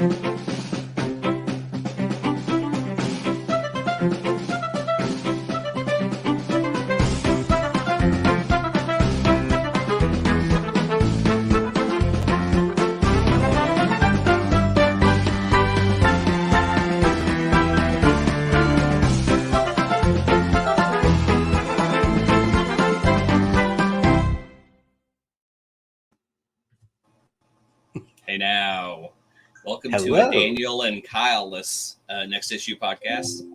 Hey now, welcome to Hello. a Daniel and Kyle-less next issue podcast.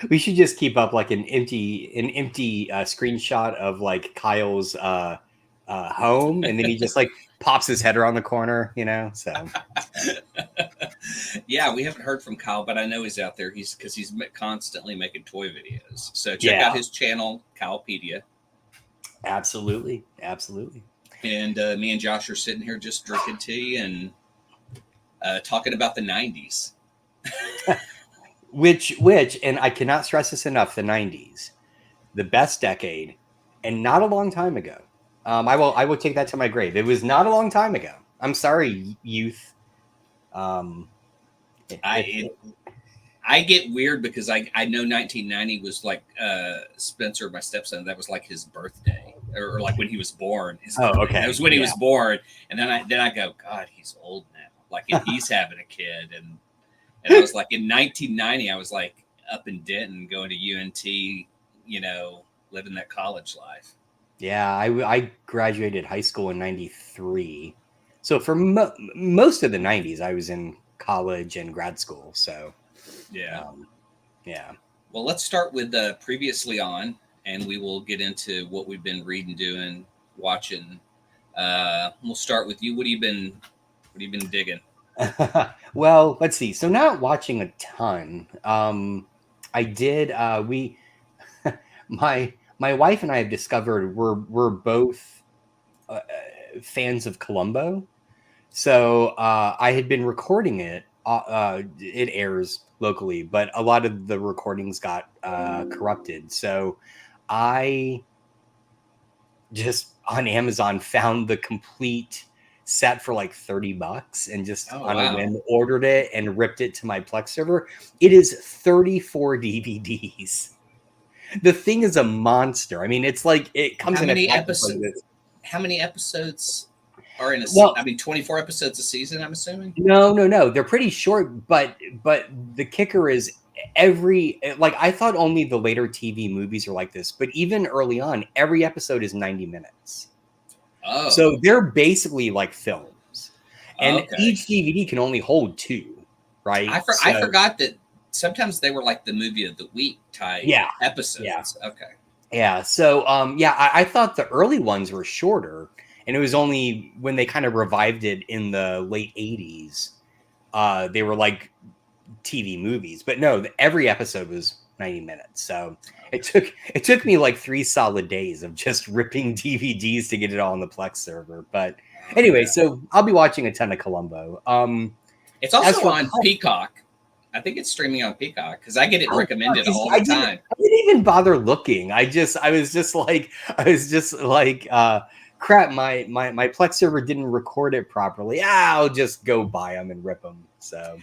We should just keep up like an empty screenshot of like Kyle's home, and then he just like pops his head around the corner, you know. So Yeah, we haven't heard from Kyle, but I know he's out there. He's constantly making toy videos. So check out his channel, Kylepedia. absolutely. And me and Josh are sitting here just drinking tea and talking about the '90s. Which, and I cannot stress this enough: the '90s, the best decade, and not a long time ago. I will take that to my grave. It was not a long time ago. I'm sorry, youth. I get weird because I know 1990 was like Spencer, my stepson. That was like his birthday, or like when he was born. Okay. That was when he was born, and then I go, God, he's old now. Like he's having a kid, and I was like, in 1990, I was like up in Denton, going to UNT, you know, living that college life. Yeah, I graduated high school in '93, so for most of the '90s, I was in college and grad school. So yeah. Well, let's start with previously on, and we will get into what we've been reading, doing, watching. We'll start with you. What have you been digging? Well, let's see. So not watching a ton. I did. My wife and I have discovered we're both fans of Columbo. So I had been recording it. It airs locally, but a lot of the recordings got corrupted. So I just on Amazon found the complete set for like $30 and just on a whim ordered it and ripped it to my Plex server. It is 34 DVDs. The thing is a monster. I mean, it's like it comes in a episodes. How many episodes are in a? 24 episodes a season, I'm assuming. No. They're pretty short, but the kicker is I thought only the later TV movies are like this, but even early on, every episode is 90 minutes. Oh. So they're basically like films. And each DVD can only hold 2, right? I forgot that sometimes they were like the movie of the week type episodes. Yeah. Okay. Yeah. So I thought the early ones were shorter, and it was only when they kind of revived it in the late 80s, they were like TV movies. But no, every episode was 90 minutes. So it took me like 3 solid days of just ripping DVDs to get it all on the Plex server. But anyway, so I'll be watching a ton of Columbo. It's also on Peacock. I think it's streaming on Peacock because I get it recommended all the time. I didn't even bother looking. I was just like, crap, my Plex server didn't record it properly. I'll just go buy them and rip them. So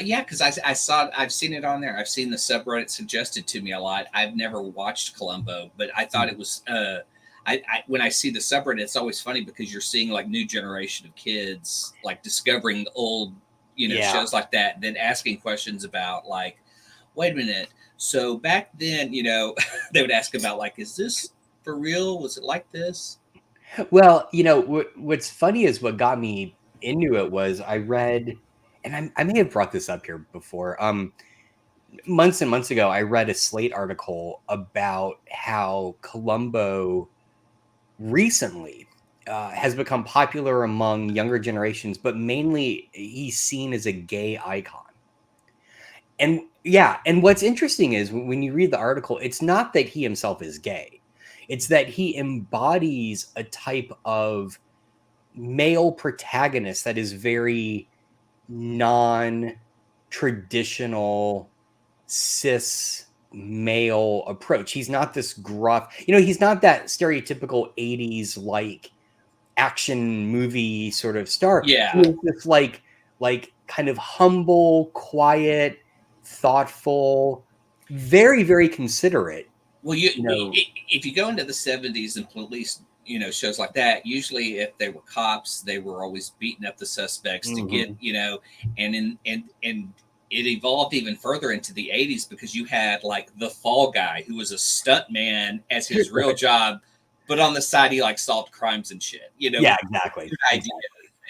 yeah, because I've seen it on there. I've seen the subreddit suggested to me a lot. I've never watched Columbo, but I thought it was when I see the subreddit, it's always funny because you're seeing like new generation of kids like discovering old shows like that, then asking questions about like, wait a minute, so back then, they would ask about like, is this for real? Was it like this? Well, what's funny is what got me into it was I read, and I may have brought this up here before. Months and months ago, I read a Slate article about how Columbo recently has become popular among younger generations, but mainly he's seen as a gay icon. And what's interesting is when you read the article, it's not that he himself is gay. It's that he embodies a type of male protagonist that is very non-traditional cis male approach. He's not this gruff, he's not that stereotypical 80s like action movie sort of star. Yeah. He's this like like kind of humble, quiet, thoughtful, very, very considerate. Well, You know, if you go into the 70s and police, shows like that, usually if they were cops, they were always beating up the suspects to get, mhm. and it evolved even further into the 80s because you had like the fall guy who was a stunt man as his real job, but on the side he like solved crimes and shit, Yeah, with exactly. good idea.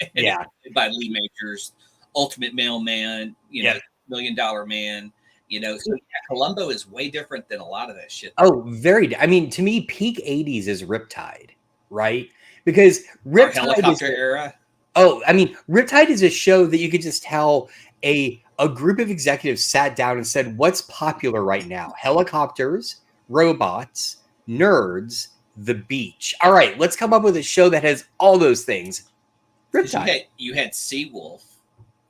And it Yeah. was played by Lee Majors, Ultimate Mailman, Yep. $1 Million Man. So yeah, Columbo is way different than a lot of that shit. Oh, very. I mean, to me, peak 80s is Riptide, right? Because Our Riptide is helicopter era. I mean, Riptide is a show that you could just tell a group of executives sat down and said, "What's popular right now? Helicopters, robots, nerds, the beach. All right, let's come up with a show that has all those things." Because Riptide, you had Seawolf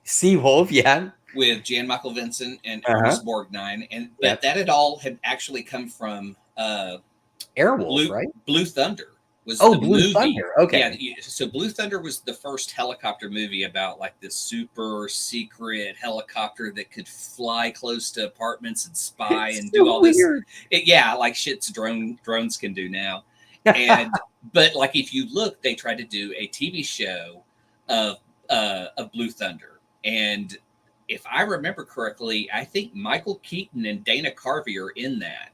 Seawolf, yeah, with Jan Michael Vincent and uh-huh, Ernest Borgnine, but yep, that had actually come from Airwolf, Blue right? Blue Thunder was Oh, the Blue movie. Thunder. Yeah, Okay, so Blue Thunder was the first helicopter movie about like this super secret helicopter that could fly close to apartments and spy it's and do so all this. weird. Yeah, like shit's drones can do now. And but like if you look, they tried to do a TV show of Blue Thunder, and if I remember correctly, I think Michael Keaton and Dana Carvey are in that.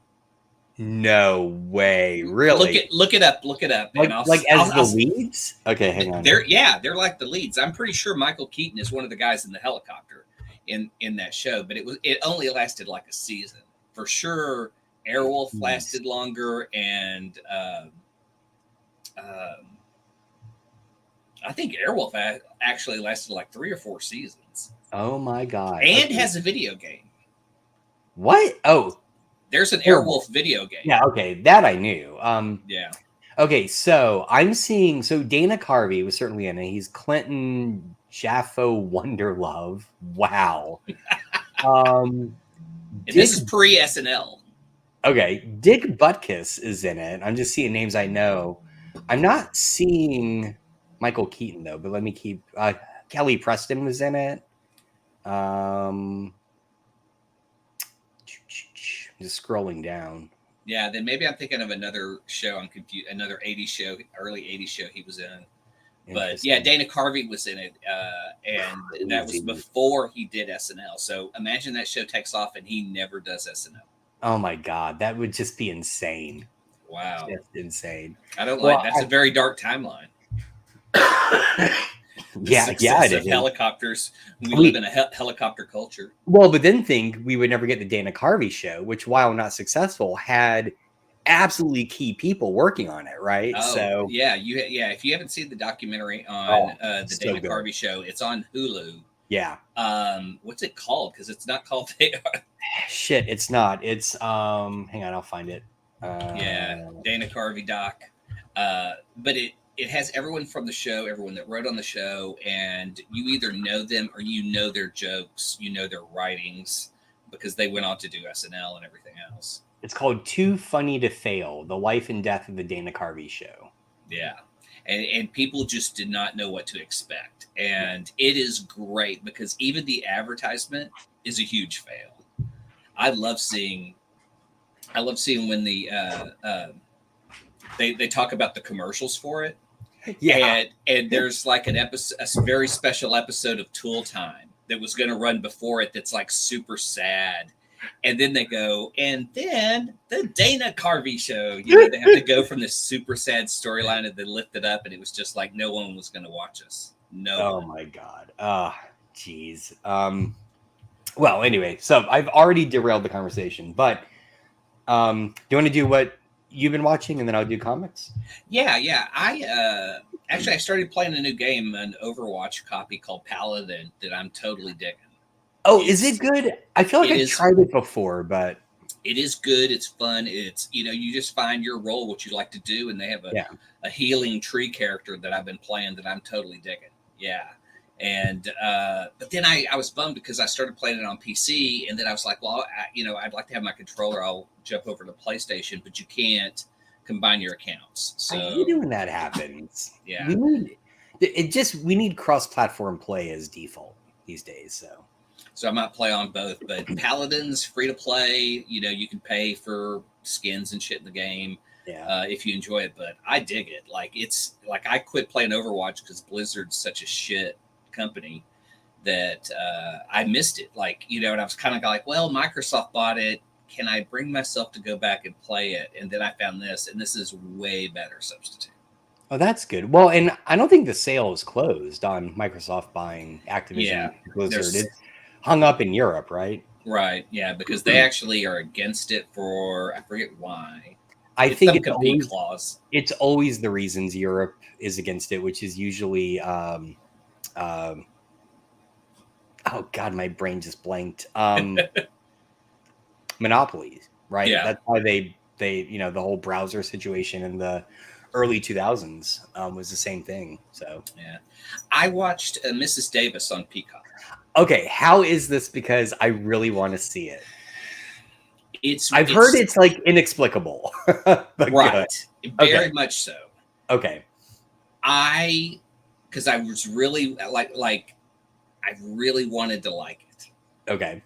No way, really? Look it up, and Like as the leads? Okay, hang on. they're like the leads. I'm pretty sure Michael Keaton is one of the guys in the helicopter in that show, but it only lasted like a season for sure. Airwolf lasted longer, and I think Airwolf actually lasted like 3 or 4 seasons, Oh my god. and Okay. has a video game. What? Oh, There's an Airwolf. Airwolf video game. Yeah, okay, that I knew. Yeah. Okay, so I'm seeing Dana Carvey was certainly in it. He's Clinton Jaffo Wonderlove. Wow. Um And Dick this is pre SNL. Okay, Dick Butkus is in it. I'm just seeing names I know. I'm not seeing Michael Keaton though, but let me keep Kelly Preston was in it. I'm just scrolling down. Yeah, then maybe I'm thinking of another show. I'm confused. Another '80s show, early '80s show he was in. But yeah, Dana Carvey was in it, and that was before he did SNL. So imagine that show takes off and he never does SNL. Oh my god, that would just be insane. Wow, just insane. I don't like. That's a very dark timeline. Yeah, it is. Helicopters. We live in a helicopter culture. Well, but then think we would never get the Dana Carvey show, which, while not successful, had absolutely key people working on it, right? Oh, so yeah, if you haven't seen the documentary on the Dana Carvey show, it's on Hulu. Yeah. What's it called? Because it's not called. Shit, it's not. It's hang on, I'll find it. Yeah, Dana Carvey doc. But it has everyone from the show, everyone that wrote on the show, and you either know them or you know their jokes, you know their writings, because they went on to do SNL and everything else. It's called Too Funny to Fail: The Life and Death of the Dana Carvey Show. Yeah. And people just did not know what to expect. And it is great because even the advertisement is a huge fail. I love seeing when they talk about the commercials for it. Yeah. And there's like a very special episode of Tool Time that was going to run before it that's like super sad. And then they go, and then the Dana Carvey show. They have to go from this super sad storyline and then lift it up, and it was just like no one was going to watch us. No. Oh my god. Jeez. Well, anyway, so I've already derailed the conversation, but do you want to do what you've been watching, and then I'll do comics? Yeah. I started playing a new game, an Overwatch copy called Paladin that I'm totally digging. Oh, is it good? I feel like I've tried it before, but it is good. It's fun. It's, you just find your role, what you like to do. And they have a healing tree character that I've been playing that I'm totally digging. Yeah. And, but then I was bummed because I started playing it on PC, and then I was like, well, I'd like to have my controller. I'll jump over to PlayStation, but you can't combine your accounts. So I hate it when that happens. Yeah. We need cross-platform play as default. these days. So I might play on both, but Paladin's free to play. You know, you can pay for skins and shit in the game yeah. if you enjoy it. But I dig it. Like it's like I quit playing Overwatch because Blizzard's such a shit company that I missed it. Like, you know, and I was kind of like, well, Microsoft bought it. Can I bring myself to go back and play it? And then I found this, and this is way better substitute. Oh, that's good. Well, and I don't think the sale is closed on Microsoft buying Activision Blizzard. It's hung up in Europe, right? Right. Yeah, because they actually are against it for I forget why. I think it's always, clause. It's always the reasons Europe is against it, which is usually oh God, my brain just blanked. Monopolies, right? Yeah. That's why they you know, the whole browser situation in the early 2000s was the same thing. So yeah, I watched Mrs. Davis on Peacock. Okay, how is this? Because I really want to see it. I've heard it's like inexplicable. Right. Very much so. Okay. Because I was really like I really wanted to like it. Okay.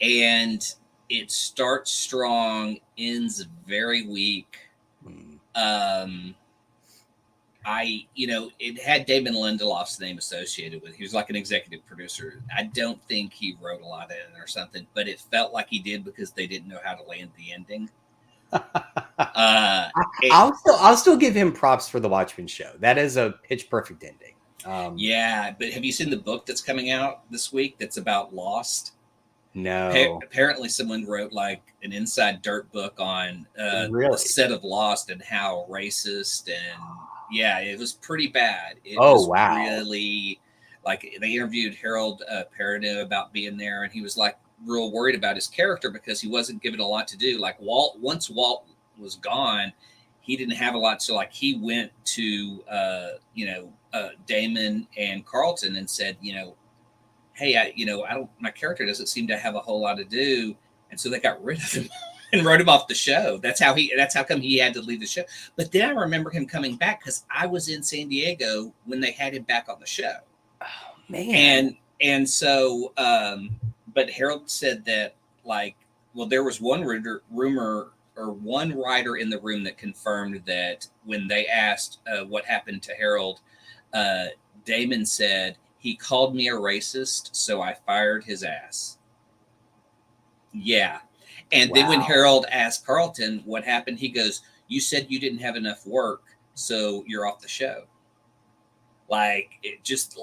And it starts strong, ends very weak. You know, it had Damon Lindelof's name associated with it. He was like an executive producer. I don't think he wrote a lot in it or something, but it felt like he did because they didn't know how to land the ending. I'll still give him props for the Watchmen show. That is a pitch perfect ending. Yeah, but have you seen the book that's coming out this week that's about Lost? No. Apparently someone wrote like an inside dirt book on the set of Lost and how racist and yeah, it was pretty bad. It was wow. Really like they interviewed Harold Perrineau about being there, and he was like real worried about his character because he wasn't given a lot to do. Like once Walt was gone, he didn't have a lot. So like he went to Damon and Carlton and said, you know, hey, my character doesn't seem to have a whole lot to do. And so they got rid of him and wrote him off the show. That's how come he had to leave the show. But then I remember him coming back because I was in San Diego when they had him back on the show. Oh, man. And so, but Harold said that there was one rumor or one writer in the room that confirmed that when they asked what happened to Harold, Damon said, he called me a racist, so I fired his ass. Yeah. And then when Harold asked Carlton what happened, he goes, you said you didn't have enough work, so you're off the show. Like, it just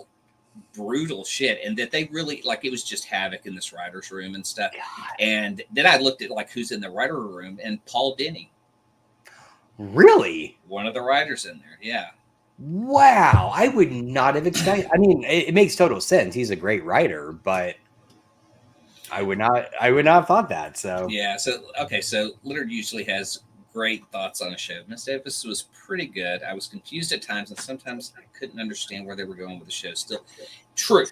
brutal shit. And that they really, it was just havoc in this writer's room and stuff. God. And then I looked at, who's in the writer room, and Paul Denny. Really? One of the writers in there, yeah. Wow, I would not have expected. I mean, it makes total sense. He's a great writer, but I would not have thought that. So yeah. So Leonard usually has great thoughts on a show. Miss Davis was pretty good. I was confused at times, and sometimes I couldn't understand where they were going with the show. Still, true.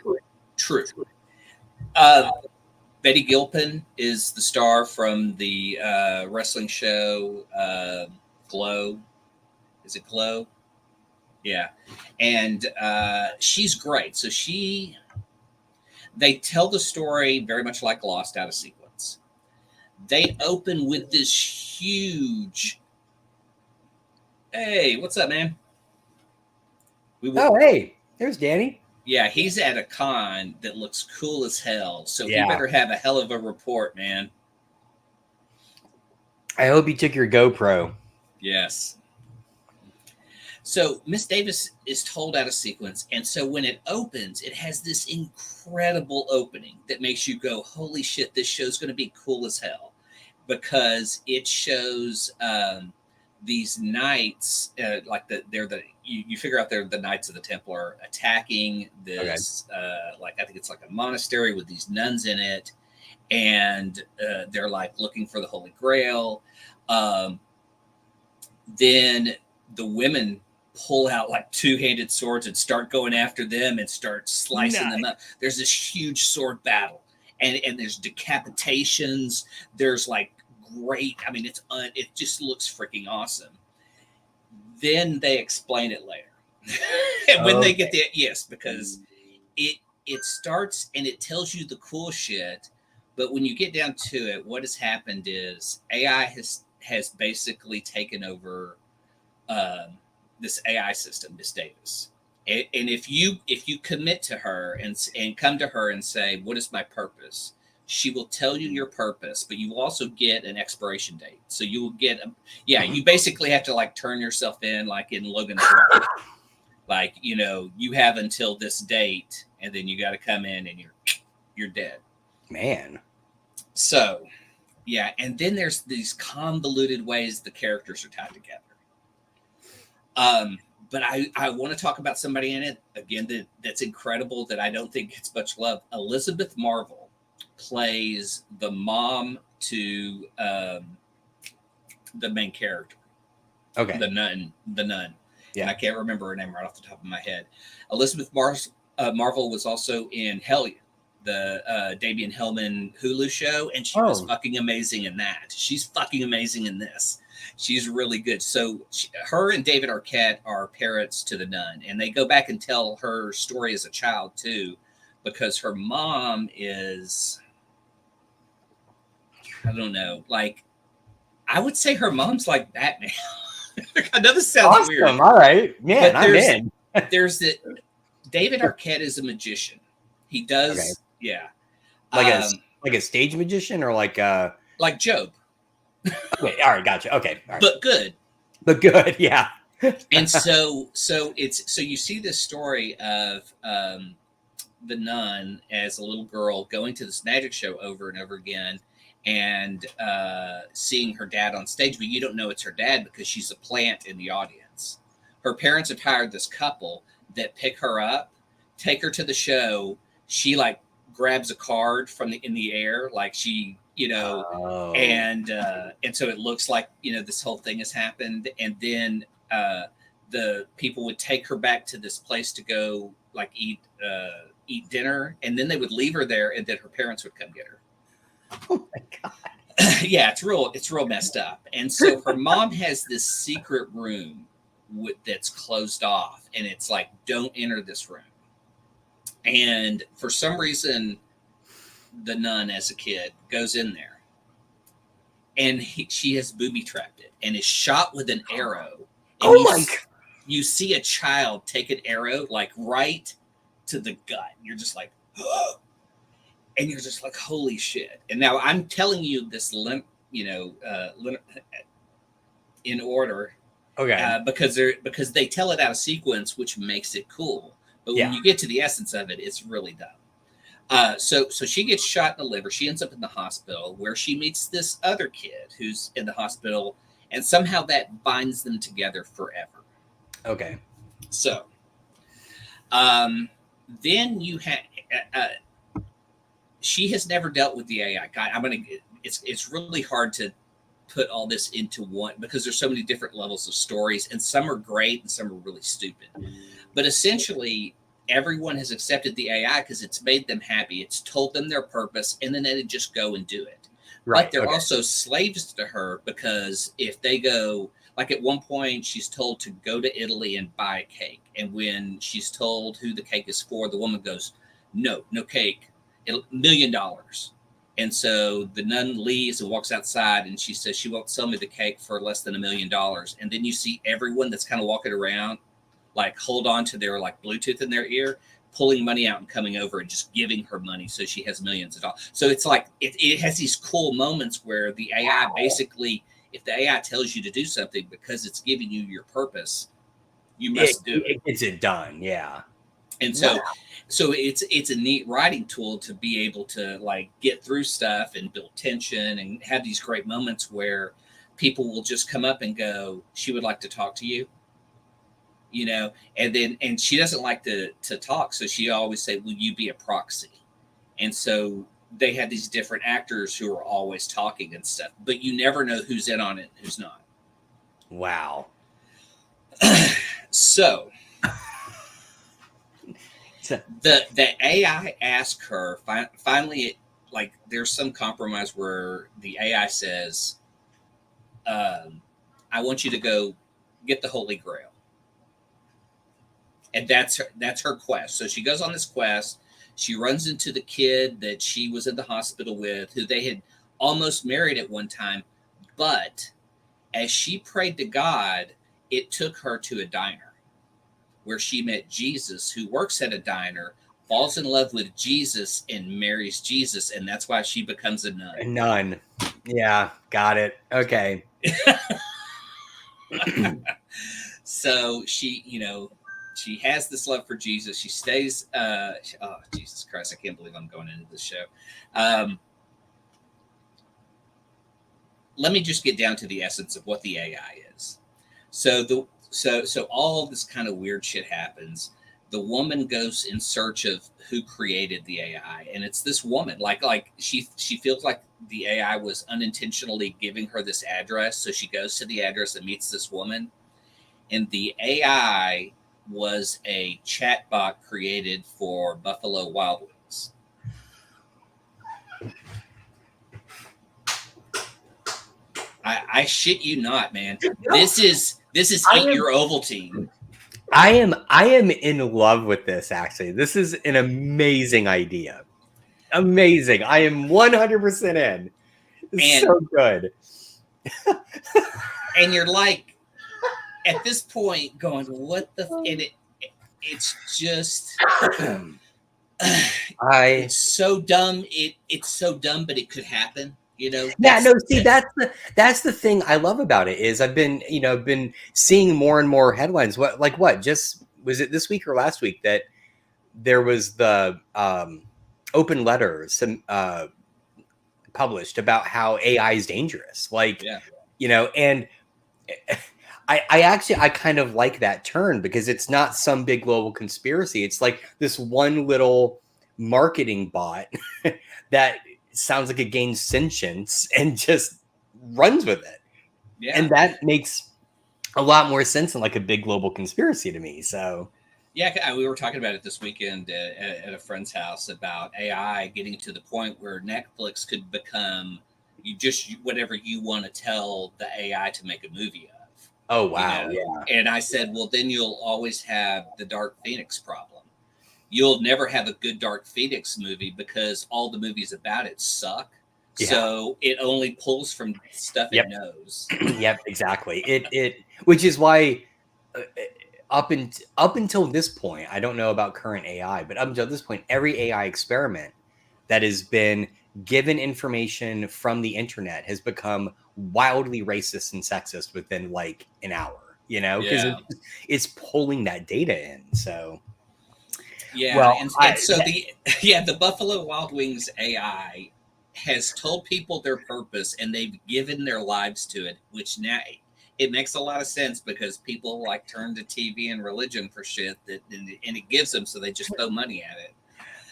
Betty Gilpin is the star from the wrestling show Glow. Is it Glow? Yeah. And she's great. So they tell the story very much like Lost out of sequence. They open with this huge, hey, what's up, man? Hey, there's Danny. Yeah, he's at a con that looks cool as hell. So he better have a hell of a report, man. I hope he took your GoPro. Yes. So Miss Davis is told out of sequence. And so when it opens, it has this incredible opening that makes you go, holy shit, this show's going to be cool as hell. Because it shows these knights, you figure out they're the Knights of the Templar attacking this, I think it's like a monastery with these nuns in it. And they're looking for the Holy Grail. Then the women pull out two-handed swords and start going after them and start slicing them up. There's this huge sword battle, and there's decapitations. There's great. I mean, it just looks freaking awesome. Then they explain it later, and when they get there, yes, because it starts and it tells you the cool shit, but when you get down to it, what has happened is AI has basically taken over this AI system, Miss Davis. And if you commit to her and come to her and say, "What is my purpose?" She will tell you your purpose, but you will also get an expiration date. So you will get you basically have to like turn yourself in like in Logan's Run. Like, you have until this date, and then you got to come in and you're dead. Man. So, yeah, and then there's these convoluted ways the characters are tied together. But I want to talk about somebody in it again that's incredible that I don't think gets much love. Elizabeth Marvel plays the mom to the main character. Okay. The nun. Yeah. And I can't remember her name right off the top of my head. Elizabeth Marvel was also in Hellion, the Damien Hellman Hulu show, and she was fucking amazing in that. She's fucking amazing in this. She's really good. So her and David Arquette are parents to the nun, and they go back and tell her story as a child too, because her mom is, I don't know, like, I would say her mom's like Batman. I know this sounds weird. All right, man, I'm in. There's the David Arquette is a magician. He does, like a stage magician or like Job. Okay, all right, gotcha. Okay, all right. But good, yeah. And so you see this story of the nun as a little girl going to this magic show over and over again, and seeing her dad on stage, but you don't know it's her dad because she's a plant in the audience. Her parents have hired this couple that pick her up, take her to the show. She like grabs a card in the air, like she, and so it looks like, this whole thing has happened. And then the people would take her back to this place to go like eat dinner, and then they would leave her there, and then her parents would come get her. Oh my God. Yeah, it's real messed up. And so her mom has this secret room that's closed off, and it's like, don't enter this room. And for some reason, the nun as a kid goes in there, and she has booby trapped it and is shot with an arrow. And you see a child take an arrow like right to the gut. You're just like, oh. And you're just like, holy shit. And now I'm telling you this, in order. Okay. Because they tell it out of sequence, which makes it cool. But when you get to the essence of it, it's really dumb. So she gets shot in the liver. She ends up in the hospital where she meets this other kid who's in the hospital, and somehow that binds them together forever. Okay. So, then you have, she has never dealt with the AI. It's really hard to put all this into one because there's so many different levels of stories, and some are great and some are really stupid. But essentially, everyone has accepted the AI because it's made them happy. It's told them their purpose, and then they just go and do it. Right. But they're also slaves to her because if they go, like at one point, she's told to go to Italy and buy a cake. And when she's told who the cake is for, the woman goes, no cake, $1 million. And so the nun leaves and walks outside, and she says she won't sell me the cake for less than $1 million. And then you see everyone that's kind of walking around, like hold on to their like Bluetooth in their ear, pulling money out and coming over and just giving her money so she has millions of dollars. So it's like it has these cool moments where the AI basically, if the AI tells you to do something because it's giving you your purpose, you must do it. It gets it done, yeah. And so it's a neat writing tool to be able to like get through stuff and build tension and have these great moments where people will just come up and go, she would like to talk to you. And she doesn't like to talk. So she always say, will you be a proxy? And so they have these different actors who are always talking and stuff, but you never know who's in on it and who's not. Wow. So the AI asked her, finally, like there's some compromise where the AI says, I want you to go get the Holy Grail. And that's her quest. So she goes on this quest. She runs into the kid that she was in the hospital with, who they had almost married at one time. But as she prayed to God, it took her to a diner where she met Jesus, who works at a diner, falls in love with Jesus, and marries Jesus. And that's why she becomes a nun. A nun. Yeah, got it. Okay. So she, she has this love for Jesus. She stays. Oh, Jesus Christ! I can't believe I'm going into this show. Let me just get down to the essence of what the AI is. So all of this kind of weird shit happens. The woman goes in search of who created the AI, and it's this woman. Like she feels like the AI was unintentionally giving her this address, so she goes to the address and meets this woman. And the AI was a chatbot created for Buffalo Wild Wings. I shit you not, man. This is Eat Your Ovaltine. I am in love with this. Actually, this is an amazing idea. Amazing. I am 100% in. It's so good. And you're like, at this point, going, what the? And it's just, it's so dumb. It's so dumb, but it could happen. Yeah, no, see, that's the thing I love about it is I've been seeing more and more headlines. What just was it this week or last week that there was the open letters published about how AI is dangerous, and I kind of like that turn because it's not some big global conspiracy. It's like this one little marketing bot that sounds like it gains sentience and just runs with it. Yeah. And that makes a lot more sense than like a big global conspiracy to me. So yeah, we were talking about it this weekend at a friend's house about AI getting to the point where Netflix could become whatever you want to tell the AI to make a movie of. Oh, wow. Yeah. And I said, well, then you'll always have the Dark Phoenix problem. You'll never have a good Dark Phoenix movie because all the movies about it suck. Yeah. So it only pulls from stuff it knows. Yep, exactly. It which is why up until this point, I don't know about current AI, but up until this point, every AI experiment that has been given information from the internet has become wildly racist and sexist within like an hour, because it's pulling that data in. So yeah, well, and so the Buffalo Wild Wings AI has told people their purpose and they've given their lives to it, which now it makes a lot of sense because people like turn to TV and religion for shit and it gives them, so they just throw money at it.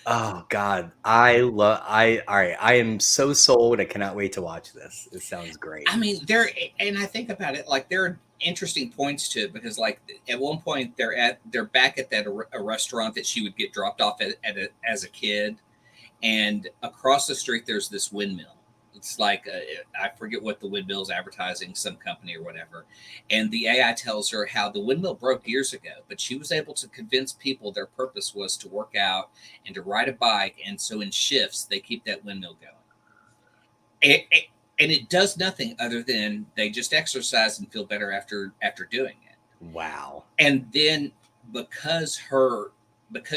Oh God, all right. I am so sold. I cannot wait to watch this. It sounds great. I mean, and I think about it, like there are interesting points to it because like at one point they're back at a restaurant that she would get dropped off as a kid, and across the street there's this windmill. It's like I forget what the windmill's advertising, some company or whatever, and the AI tells her how the windmill broke years ago, but she was able to convince people their purpose was to work out and to ride a bike, and so in shifts they keep that windmill going. And it does nothing other than they just exercise and feel better after doing it. Wow. And then because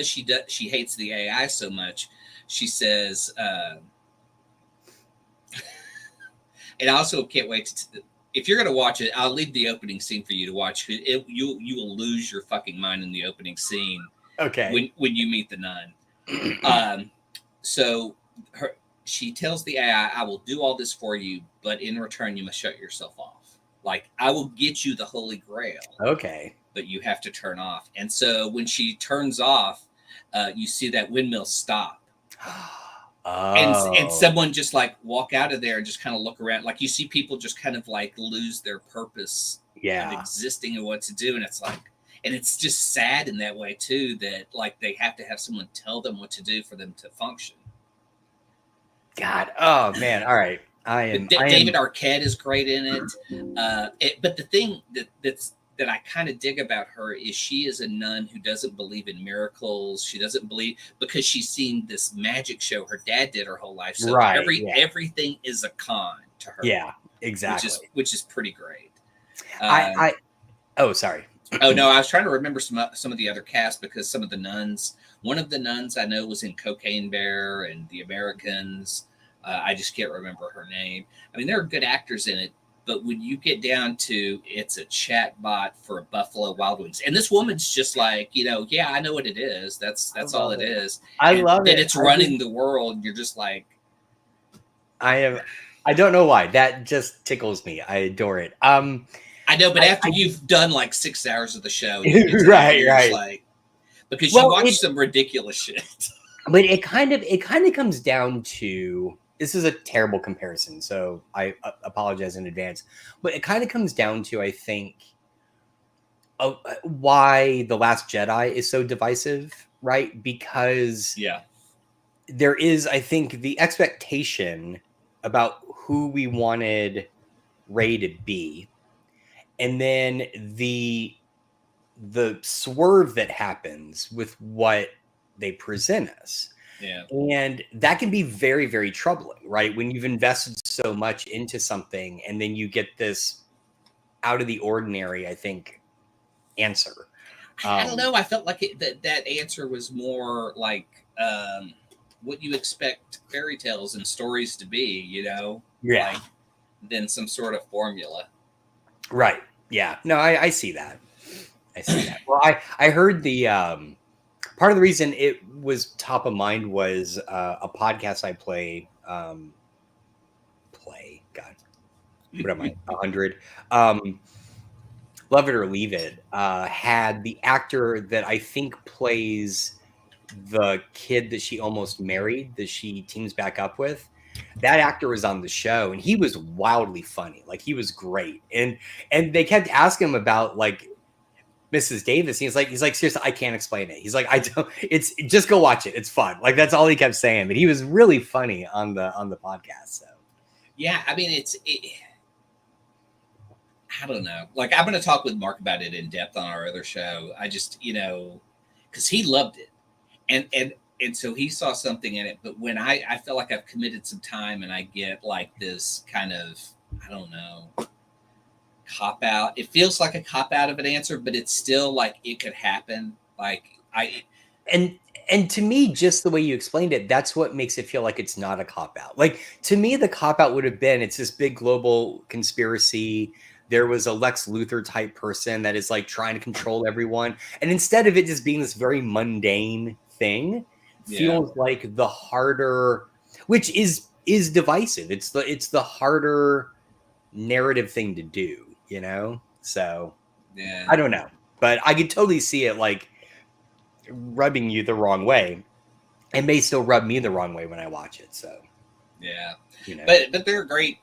she hates the AI so much, she says, and I also can't wait to, if you're going to watch it, I'll leave the opening scene for you to watch. You will lose your fucking mind in the opening scene. Okay. When you meet the nun. So she tells the AI, I will do all this for you, but in return, you must shut yourself off. Like, I will get you the Holy Grail. Okay. But you have to turn off. And so when she turns off, you see that windmill stop. Oh. And someone just like walk out of there and just kind of look around. Like you see people just kind of like lose their purpose of existing and what to do. And it's like, and it's just sad in that way too, that like they have to have someone tell them what to do for them to function. God. Oh man. All right. David Arquette is great in it. But the thing that I kind of dig about her is she is a nun who doesn't believe in miracles. She doesn't believe because she's seen this magic show her dad did her whole life. So Right. Yeah. everything is a con to her. Yeah. Exactly. Which is pretty great. Oh, sorry. Oh no, I was trying to remember some of the other cast because some of the nuns. One of the nuns I know was in Cocaine Bear and The Americans. I just can't remember her name. I mean, there are good actors in it, but when you get down to it's a chat bot for Buffalo Wild Wings, and this woman's just like, yeah, I know what it is. That's all it is. I love it. That it's running the world. You're just like, I don't know why. That just tickles me. I adore it. I know, but after you've done like 6 hours of the show, right. Like, because you watch some ridiculous shit. But it kind of comes down to, this is a terrible comparison, so I apologize in advance. But it kind of comes down to, I think, why The Last Jedi is so divisive, right? Because there is, I think, the expectation about who we wanted Rey to be, and then the swerve that happens with what they present us. Yeah. And that can be very, very troubling, right? When you've invested so much into something and then you get this out of the ordinary, I think, answer. I don't know. I felt like that answer was more like what you expect fairy tales and stories to be, like, than some sort of formula. Right. Yeah. No, I see that. I see that. Well, I heard the part of the reason it was top of mind was a podcast I play. God, what am I? 100. Love It or Leave It. Had the actor that I think plays the kid that she almost married, that she teams back up with. That actor was on the show, and he was wildly funny. Like, he was great, and they kept asking him about like Mrs. Davis. He's like, seriously, I can't explain it. He's like, I don't. It's just go watch it. It's fun. Like, that's all he kept saying. But he was really funny on the podcast. So yeah, I mean, I don't know. Like, I'm going to talk with Mark about it in depth on our other show. I just, because he loved it, and so he saw something in it. But when I feel like I've committed some time and I get like this kind of, I don't know, cop out. It feels like a cop out of an answer, but it's still like it could happen. Like and to me, just the way you explained it, that's what makes it feel like it's not a cop out. Like, to me, the cop out would have been, it's this big global conspiracy. There was a Lex Luthor type person that is like trying to control everyone. And instead of it just being this very mundane thing, feels like the harder, which is divisive. It's the harder narrative thing to do, So I don't know, but I could totally see it like rubbing you the wrong way. It may still rub me the wrong way when I watch it. So but they're great,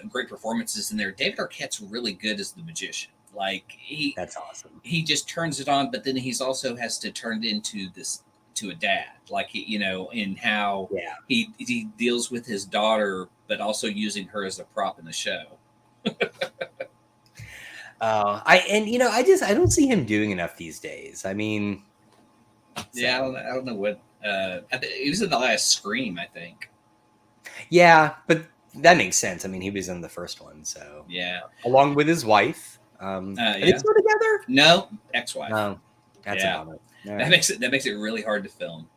great performances in there. David Arquette's really good as the magician. Like, that's awesome. He just turns it on, but then he's also has to turn it into a dad, like, in how he deals with his daughter, but also using her as a prop in the show. I don't see him doing enough these days. I mean, I don't know what. He was in the last Scream, I think. Yeah, but that makes sense. I mean, he was in the first one, so along with his wife. Are they still together? No, ex-wife. Oh, that's a bummer. Right. That makes it really hard to film.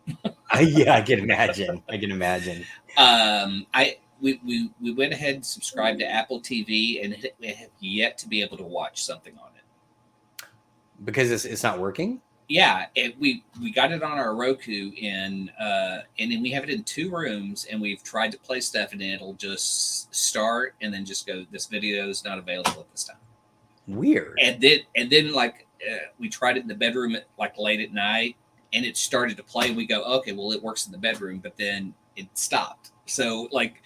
I can imagine. We went ahead and subscribed to Apple TV, and we have yet to be able to watch something on it because it's not working. Yeah, we got it on our Roku, and then we have it in 2 rooms, and we've tried to play stuff, and it'll just start and then just go, this video is not available at this time. Weird. And then like we tried it in the bedroom at like late at night, and it started to play. We go, okay, well, it works in the bedroom, but then it stopped. So like,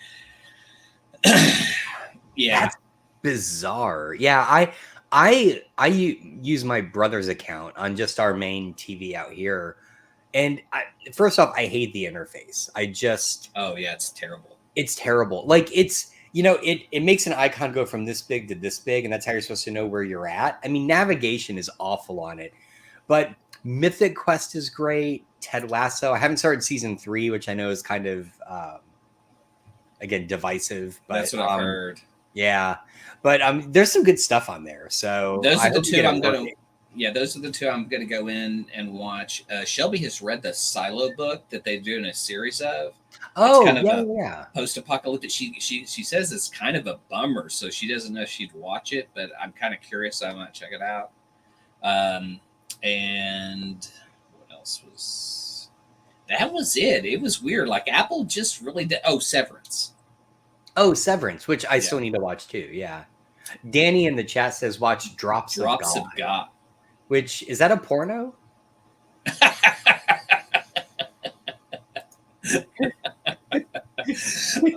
that's bizarre. Yeah, I use my brother's account on just our main TV out here, and first off, I hate the interface. It's terrible. It's terrible. Like, it makes an icon go from this big to this big, and that's how you're supposed to know where you're at. I mean, navigation is awful on it, but Mythic Quest is great. Ted Lasso. I haven't started season 3, which I know is kind of again divisive, but That's what I've heard. Yeah, but there's some good stuff on there. So those I are the hope you two get it I'm gonna. working. Yeah, those are the two I'm gonna go in and watch. Shelby has read the Silo book that they're doing a series of. It's Oh kind of yeah, a yeah. post-apocalyptic. She says it's kind of a bummer, so she doesn't know if she'd watch it. But I'm kind of curious. So I might check it out. And what else was? That was it. It was weird. Like Apple just really did. Oh, Severance. Oh, Severance, which I Yeah. still need to watch too. Yeah. Danny in the chat says watch Drops of God. Which is that a porno?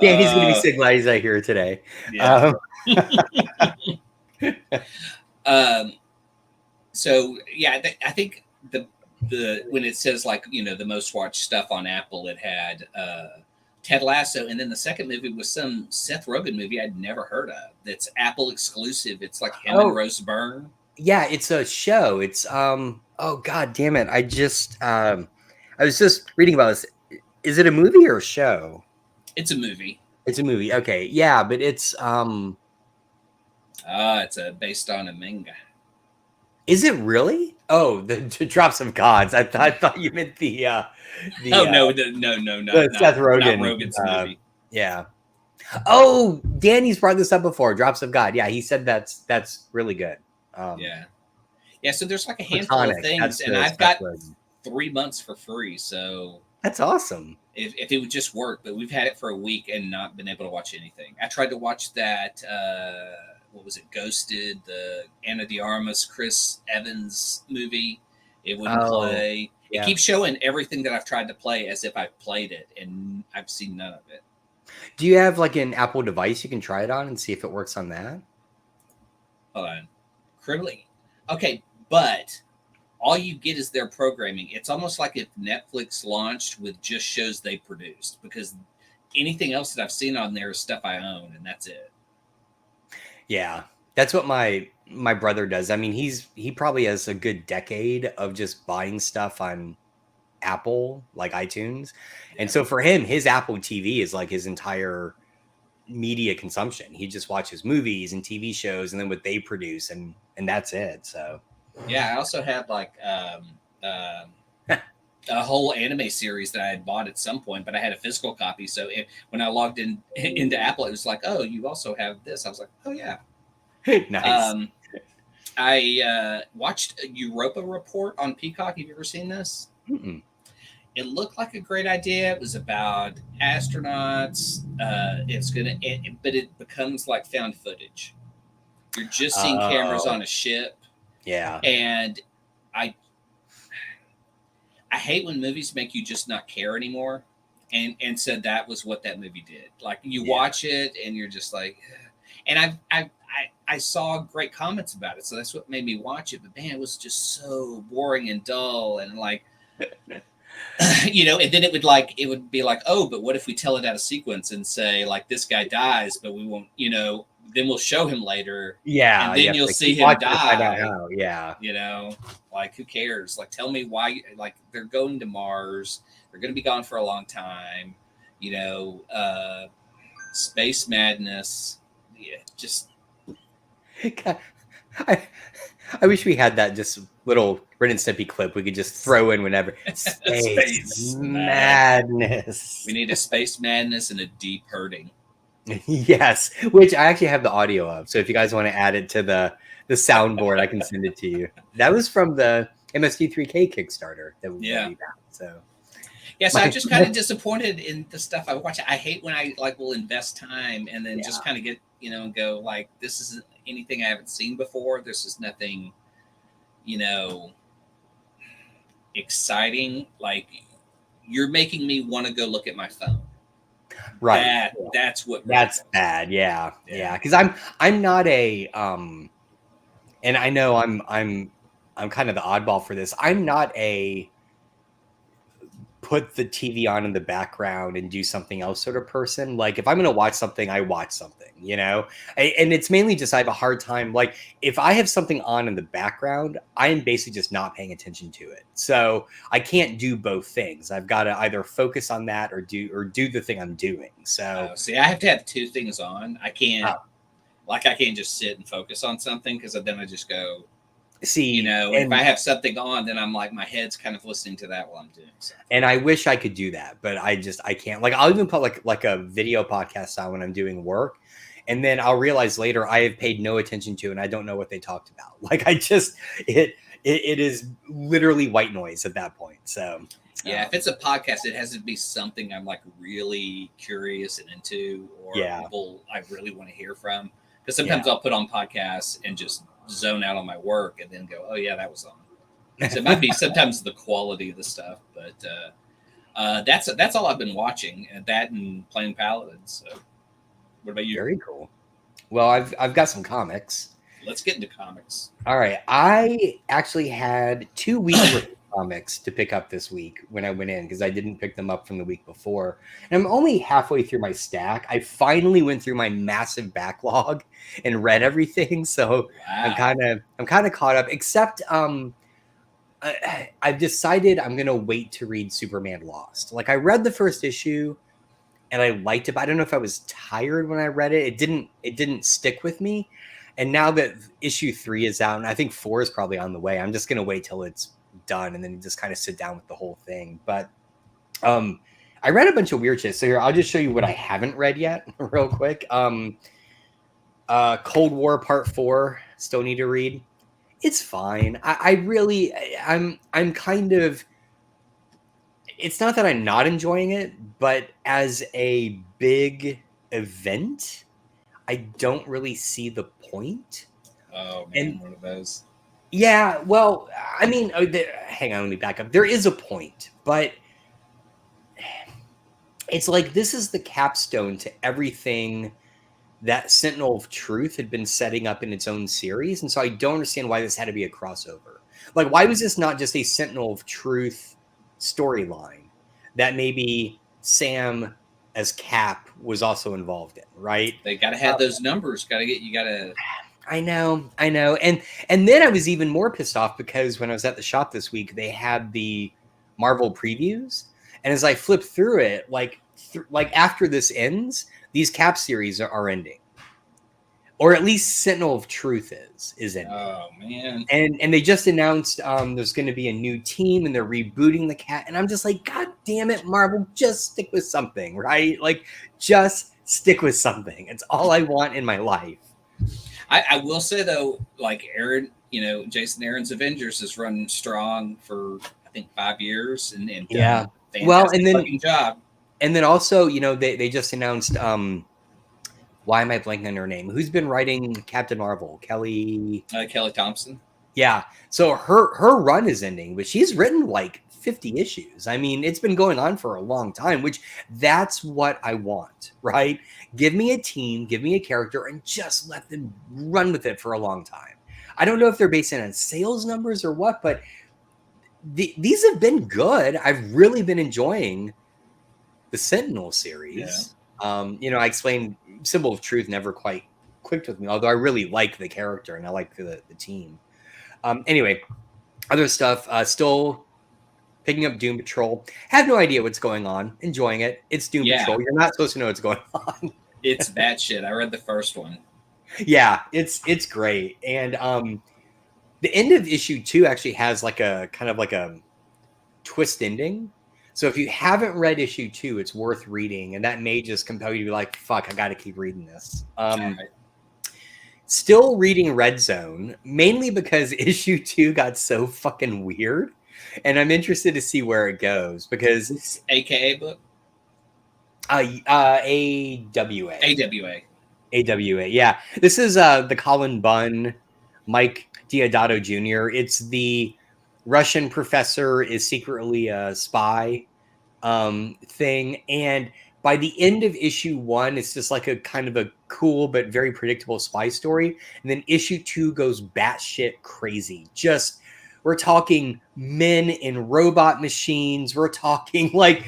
Danny's gonna be so glad he's not here today. Yeah. So yeah, I think the when it says like the most watched stuff on Apple, it had Ted Lasso, and then the second movie was some Seth Rogen movie I'd never heard of. That's Apple exclusive. It's like him and Rose Byrne. Yeah, it's a show. It's oh god damn it. I was just reading about this. Is it a movie or a show? It's a movie. It's a movie. Okay. Yeah, but it's it's based on a manga. Is it really? Oh, the Drops of Gods. I thought you meant the no, Seth Rogen. Not Rogen's movie. Yeah. Oh, Danny's brought this up before. Drops of God. Yeah, he said that's really good. Yeah. So there's like a handful of things, and I've got 3 months for free. So that's awesome. If it would just work, but we've had it for a week and not been able to watch anything. I tried to watch that. What was it? Ghosted, the Ana de Armas, Chris Evans movie. It wouldn't play. Yeah. It keeps showing everything that I've tried to play as if I've played it, and I've seen none of it. Do you have like an Apple device you can try it on and see if it works on that? Hold on. Criminally. Okay, but all you get is their programming. It's almost like if Netflix launched with just shows they produced, because anything else that I've seen on there is stuff I own, and that's it. Yeah, that's what my brother does. I mean, he probably has a good decade of just buying stuff on Apple, like iTunes. Yeah. And so for him, his Apple TV is like his entire media consumption. He just watches movies and TV shows and then what they produce, and that's it. So yeah, I also had like a whole anime series that I had bought at some point, but I had a physical copy. So when I logged into Apple, it was like, oh, you also have this. I was like, oh yeah. Nice. I watched a Europa Report on Peacock. Have you ever seen this? Mm-mm. It looked like a great idea. It was about astronauts. But it becomes like found footage. You're just seeing cameras on a ship. Yeah. And I hate when movies make you just not care anymore. And so that was what that movie did. Like you watch it and you're just like, and I saw great comments about it. So that's what made me watch it. But man, it was just so boring and dull. And like, and then it would be like, oh, but what if we tell it out of sequence and say like this guy dies, but we won't, then we'll show him later. Yeah. And then you'll see him die. Yeah. Like who cares? Like tell me why, like they're going to Mars. They're going to be gone for a long time. Space madness. Yeah. Just. God, I wish we had that just little Ren and Stimpy clip we could just throw in whenever. Space madness. We need a space madness and a deep hurting. Yes, which I actually have the audio of. So if you guys want to add it to the soundboard, I can send it to you. That was from the MST3K Kickstarter that we got. So I'm just kind of disappointed in the stuff I watch. I hate when I will invest time and then just kind of get and go like, this isn't anything I haven't seen before. This is nothing, exciting. Like you're making me want to go look at my phone. Right. That's what. That's bad. Yeah. Because I'm not a and I know I'm kind of the oddball for this. I'm not a put the TV on in the background and do something else sort of person. Like if I'm going to watch something, I watch something, you know? And it's mainly just I have a hard time. Like if I have something on in the background, I am basically just not paying attention to it. So I can't do both things. I've got to either focus on that or do the thing I'm doing. So see, I have to have two things on. I can't Oh. I can't just sit and focus on something because then I just go. See, You know, and if I have something on, then I'm like my head's kind of listening to that while I'm doing something. and I wish I could do that, but I can't. Like I'll even put like a video podcast on when I'm doing work, and then I'll realize later I have paid no attention to and I don't know what they talked about. Like I just it is literally white noise at that point. So yeah, if it's a podcast, it has to be something I'm like really curious and into, or people I really want to hear from. Because sometimes I'll put on podcasts and just zone out on my work and then go, oh yeah, that was on. So it might be sometimes the quality of the stuff, but that's all I've been watching. That and playing Paladins. So what about you? Very cool. Well, I've got some comics. Let's get into comics. All right. I actually had 2 weeks worth of comics to pick up this week when I went in because I didn't pick them up from the week before. And I'm only halfway through my stack. I finally went through my massive backlog and read everything. So I'm kind of caught up, except I've decided I'm going to wait to read Superman Lost. Like I read the first issue and I liked it, but I don't know if I was tired when I read it. It didn't stick with me. And now that issue 3 is out, and I think 4 is probably on the way, I'm just going to wait till it's done and then just kind of sit down with the whole thing. But I read a bunch of weird shit. So here, I'll just show you what I haven't read yet real quick. Cold War Part 4, still need to read. It's fine. I'm kind of, it's not that I'm not enjoying it, but as a big event, I don't really see the point. Oh man, one of those. Yeah, well, I mean, hang on, let me back up. There is a point, but it's like this is the capstone to everything that Sentinel of Truth had been setting up in its own series, and so I don't understand why this had to be a crossover. Like, why was this not just a Sentinel of Truth storyline that maybe Sam as Cap was also involved in, right? They got to have those numbers. You got to. I know. And then I was even more pissed off because when I was at the shop this week, they had the Marvel previews. And as I flipped through it, like after this ends, these Cap series are ending. Or at least Sentinel of Truth is ending. Oh, man. And they just announced there's going to be a new team and they're rebooting the Cat. And I'm just like, God damn it, Marvel, just stick with something, right? Like, just stick with something. It's all I want in my life. I will say, though, like Aaron, Jason Aaron's Avengers has run strong for, I think, 5 years. And yeah. Well, and then job. And then also, they just announced why am I blanking on her name? Who's been writing Captain Marvel? Kelly Thompson. Yeah. So her run is ending, but she's written like 50 issues. I mean, it's been going on for a long time, which that's what I want, right? Give me a team, give me a character, and just let them run with it for a long time. I don't know if they're based on sales numbers or what, but these have been good. I've really been enjoying the Sentinel series. Yeah. I explained Symbol of Truth never quite clicked with me, although I really like the character and I like the team. Anyway, other stuff, still picking up Doom Patrol. Have no idea what's going on. Enjoying it. It's Doom Patrol. You're not supposed to know what's going on. It's bad shit. I read the first one. Yeah, it's great. And the end of issue 2 actually has like a kind of like a twist ending. So if you haven't read issue 2, it's worth reading, and that may just compel you to be like, "Fuck, I got to keep reading this." Right. Still reading Red Zone, mainly because issue 2 got so fucking weird, and I'm interested to see where it goes because it's AKA book. AWA. AWA. Yeah, this is the Colin Bunn, Mike Diodato Jr. It's the Russian professor is secretly a spy thing. And by the end of issue 1, it's just like a kind of a cool but very predictable spy story. And then issue 2 goes batshit crazy. Just We're talking men in robot machines. We're talking like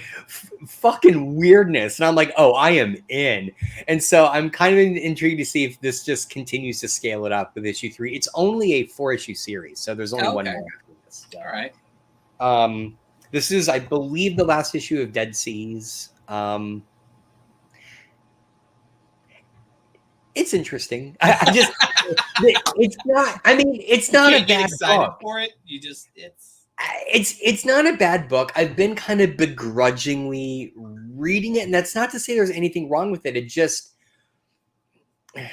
fucking weirdness. And I'm like, oh, I am in. And so I'm kind of intrigued to see if this just continues to scale it up with issue 3. It's only a 4-issue series, so there's only one more after this. So. All right. This is, I believe, the last issue of Dead Seas. It's interesting. I just, it's not. I mean, it's not a bad book. For it. You just, it's not a bad book. I've been kind of begrudgingly reading it, and that's not to say there's anything wrong with it. It just, I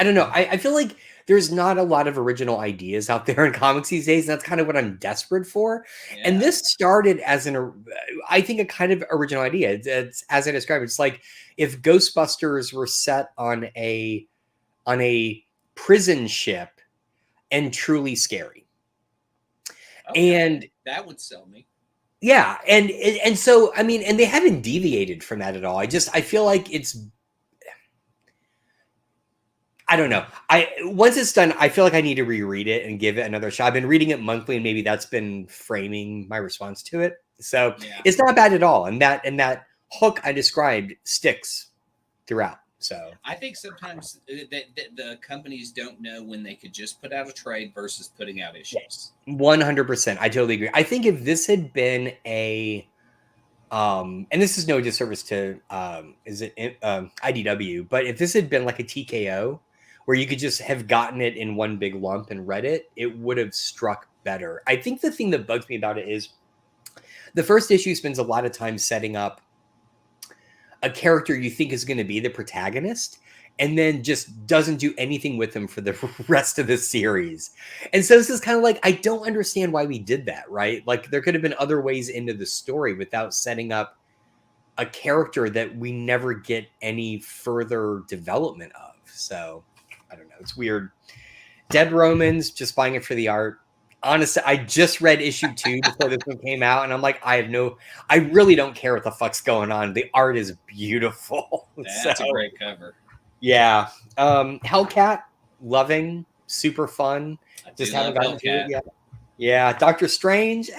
don't know. I feel like there's not a lot of original ideas out there in comics these days. And that's kind of what I'm desperate for. Yeah. And this started as I think, a kind of original idea. It's as I described, it's like if Ghostbusters were set on a prison ship and truly scary. Okay. And that would sell me. Yeah. And so, I mean, and they haven't deviated from that at all. I feel like it's, I don't know. Once it's done, I feel like I need to reread it and give it another shot. I've been reading it monthly, and maybe that's been framing my response to it. So It's not bad at all. And that hook I described sticks throughout. So I think sometimes the companies don't know when they could just put out a trade versus putting out issues. 100%. I totally agree. I think if this had been and this is no disservice to IDW, but if this had been like a TKO, where you could just have gotten it in one big lump and read it, it would have struck better. I think the thing that bugs me about it is the first issue spends a lot of time setting up a character you think is going to be the protagonist, and then just doesn't do anything with them for the rest of the series. And so this is kind of like, I don't understand why we did that, right? Like, there could have been other ways into the story without setting up a character that we never get any further development of. So I don't know. It's weird. Dead Romans, just buying it for the art. Honestly, I just read issue 2 before this one came out, and I'm like, I really don't care what the fuck's going on. The art is beautiful. That's a great cover. Yeah. Hellcat, loving, super fun. Just haven't gotten to it yet. Yeah. Doctor Strange,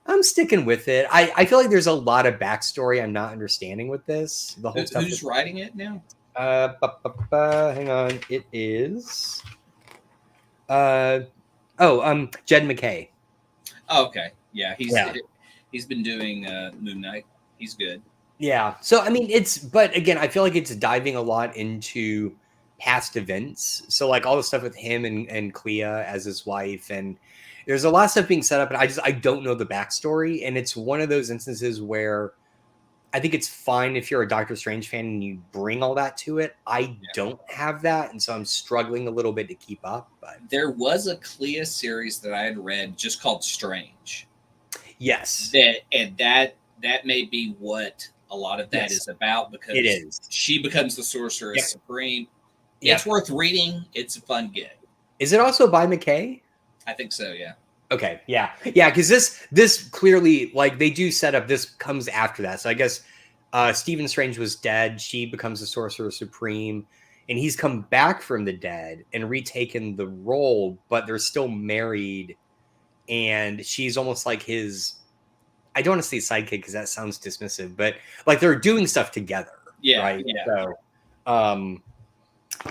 I'm sticking with it. I feel like there's a lot of backstory I'm not understanding with this. The whole stuff. Who's writing it now? Hang on. It is. Jed McKay. Oh, okay. Yeah, he's been doing Moon Knight. He's good. Yeah. So I mean, but again, I feel like it's diving a lot into past events. So like all the stuff with him and Clea as his wife, and there's a lot of stuff being set up, and I don't know the backstory. And it's one of those instances where I think it's fine if you're a Doctor Strange fan and you bring all that to it. I don't have that, and so I'm struggling a little bit to keep up. But there was a Clea series that I had read just called Strange. Yes. That may be what a lot of that is about, because it is. She becomes the Sorceress Supreme. It's worth reading. It's a fun gig. Is it also by McKay? I think so, yeah. Okay, yeah, because this clearly, like, they do set up, this comes after that. So I guess Stephen Strange was dead. She becomes the Sorcerer Supreme, and he's come back from the dead and retaken the role, but they're still married, and she's almost like his, I don't want to say sidekick because that sounds dismissive, but like they're doing stuff together. Yeah. Right. Yeah. So,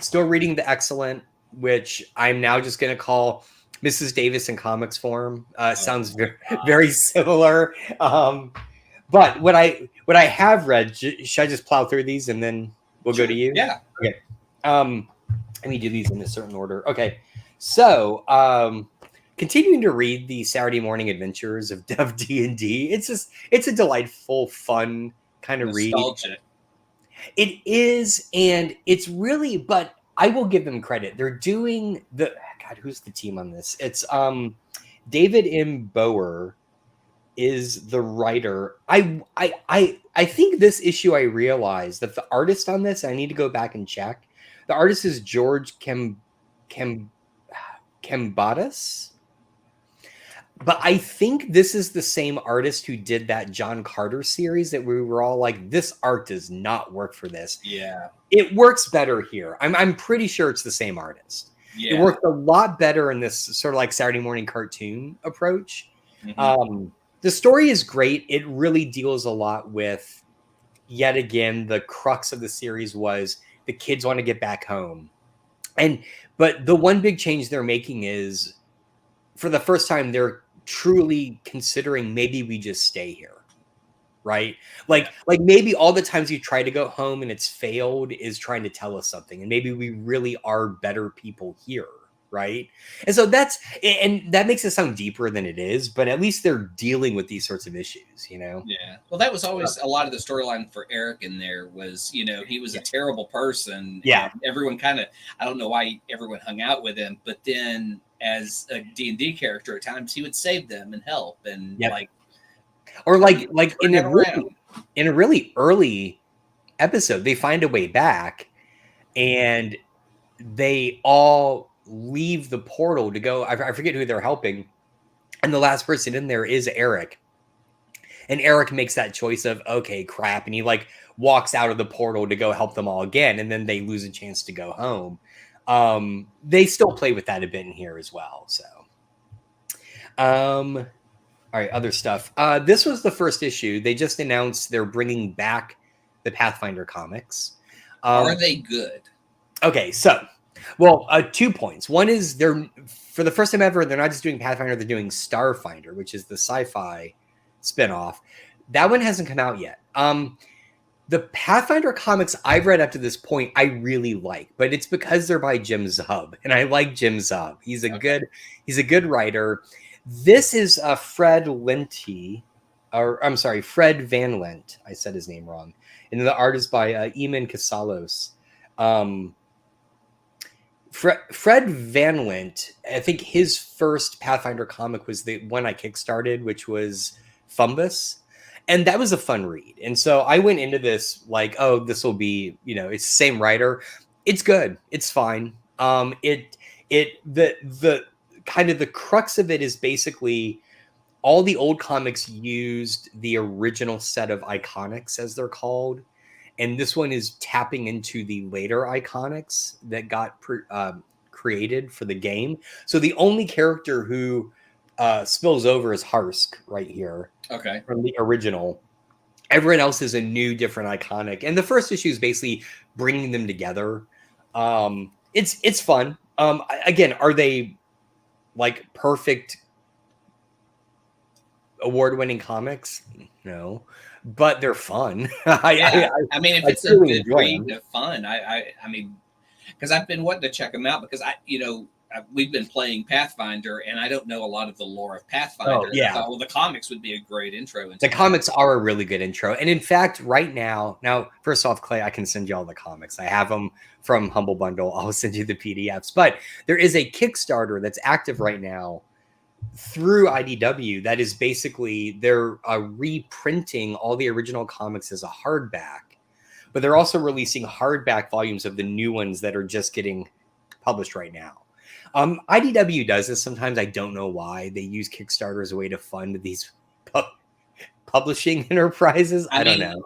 still reading The Excellent, which I'm now just going to call Mrs. Davis in comics form. Sounds very, very similar. But what I have read, should I just plow through these and then we'll go to you? Yeah. Okay. Let me do these in a certain order. Okay. So, continuing to read the Saturday Morning Adventures of D&D. It's a delightful, fun kind of read. It is, and it's really, but I will give them credit. They're doing God, who's the team on this? It's David M. Bower is the writer. I think this issue I realized that the artist on this, I need to go back and check. The artist is George Kembatis. But I think this is the same artist who did that John Carter series that we were all like, this art does not work for this. Yeah. It works better here. I'm pretty sure it's the same artist. It Yeah. worked a lot better in this sort of like Saturday morning cartoon approach. The story is great. It really deals a lot with, yet again, the crux of the series was the kids want to get back home. But the one big change they're making is, for the first time, they're truly considering maybe we just stay here. Right? Like maybe all the times you try to go home and it's failed is trying to tell us something. And maybe we really are better people here. Right. And so that makes it sound deeper than it is, but at least they're dealing with these sorts of issues, you know? Yeah. Well, that was always a lot of the storyline for Eric in there was, he was a terrible person. Yeah. And everyone I don't know why everyone hung out with him, but then as a D&D character at times, he would save them and help. And or like in a really early episode, they find a way back and they all leave the portal to go. I forget who they're helping. And the last person in there is Eric. And Eric makes that choice of, okay, crap. And he like walks out of the portal to go help them all again. And then they lose a chance to go home. They still play with that a bit in here as well. So, all right, other stuff. This was the first issue. They just announced they're bringing back the Pathfinder comics. Are they good? Okay, so, well, 2 points. One is for the first time ever, they're not just doing Pathfinder, they're doing Starfinder, which is the sci-fi spinoff. That one hasn't come out yet. The Pathfinder comics I've read up to this point, I really like, but it's because they're by Jim Zub, and I like Jim Zub. He's a good writer. This is Fred Linty, Fred Van Lent. I said his name wrong. And the art is by Eamon Casalos. Fred Van Lent, I think his first Pathfinder comic was the one I kickstarted, which was Fumbus. And that was a fun read. And so I went into this like, oh, this will be, it's the same writer. It's good. It's fine. The kind of the crux of it is basically all the old comics used the original set of iconics, as they're called. And this one is tapping into the later iconics that got created for the game. So the only character who spills over is Harsk right here. Okay. From the original. Everyone else is a new, different iconic. And the first issue is basically bringing them together. It's fun. Again, are they like perfect award-winning comics? No, but they're fun. I mean, if it's really a good read of fun, I mean, because I've been wanting to check them out because we've been playing Pathfinder and I don't know a lot of the lore of Pathfinder. Oh, yeah. I thought, well, the comics would be a great intro. The comics are a really good intro. And in fact, right now, first off, Clay, I can send you all the comics. I have them from Humble Bundle. I'll send you the PDFs. But there is a Kickstarter that's active right now through IDW that is basically they're reprinting all the original comics as a hardback. But they're also releasing hardback volumes of the new ones that are just getting published right now. IDW does this sometimes. I don't know why. They use Kickstarter as a way to fund these publishing enterprises. I don't know.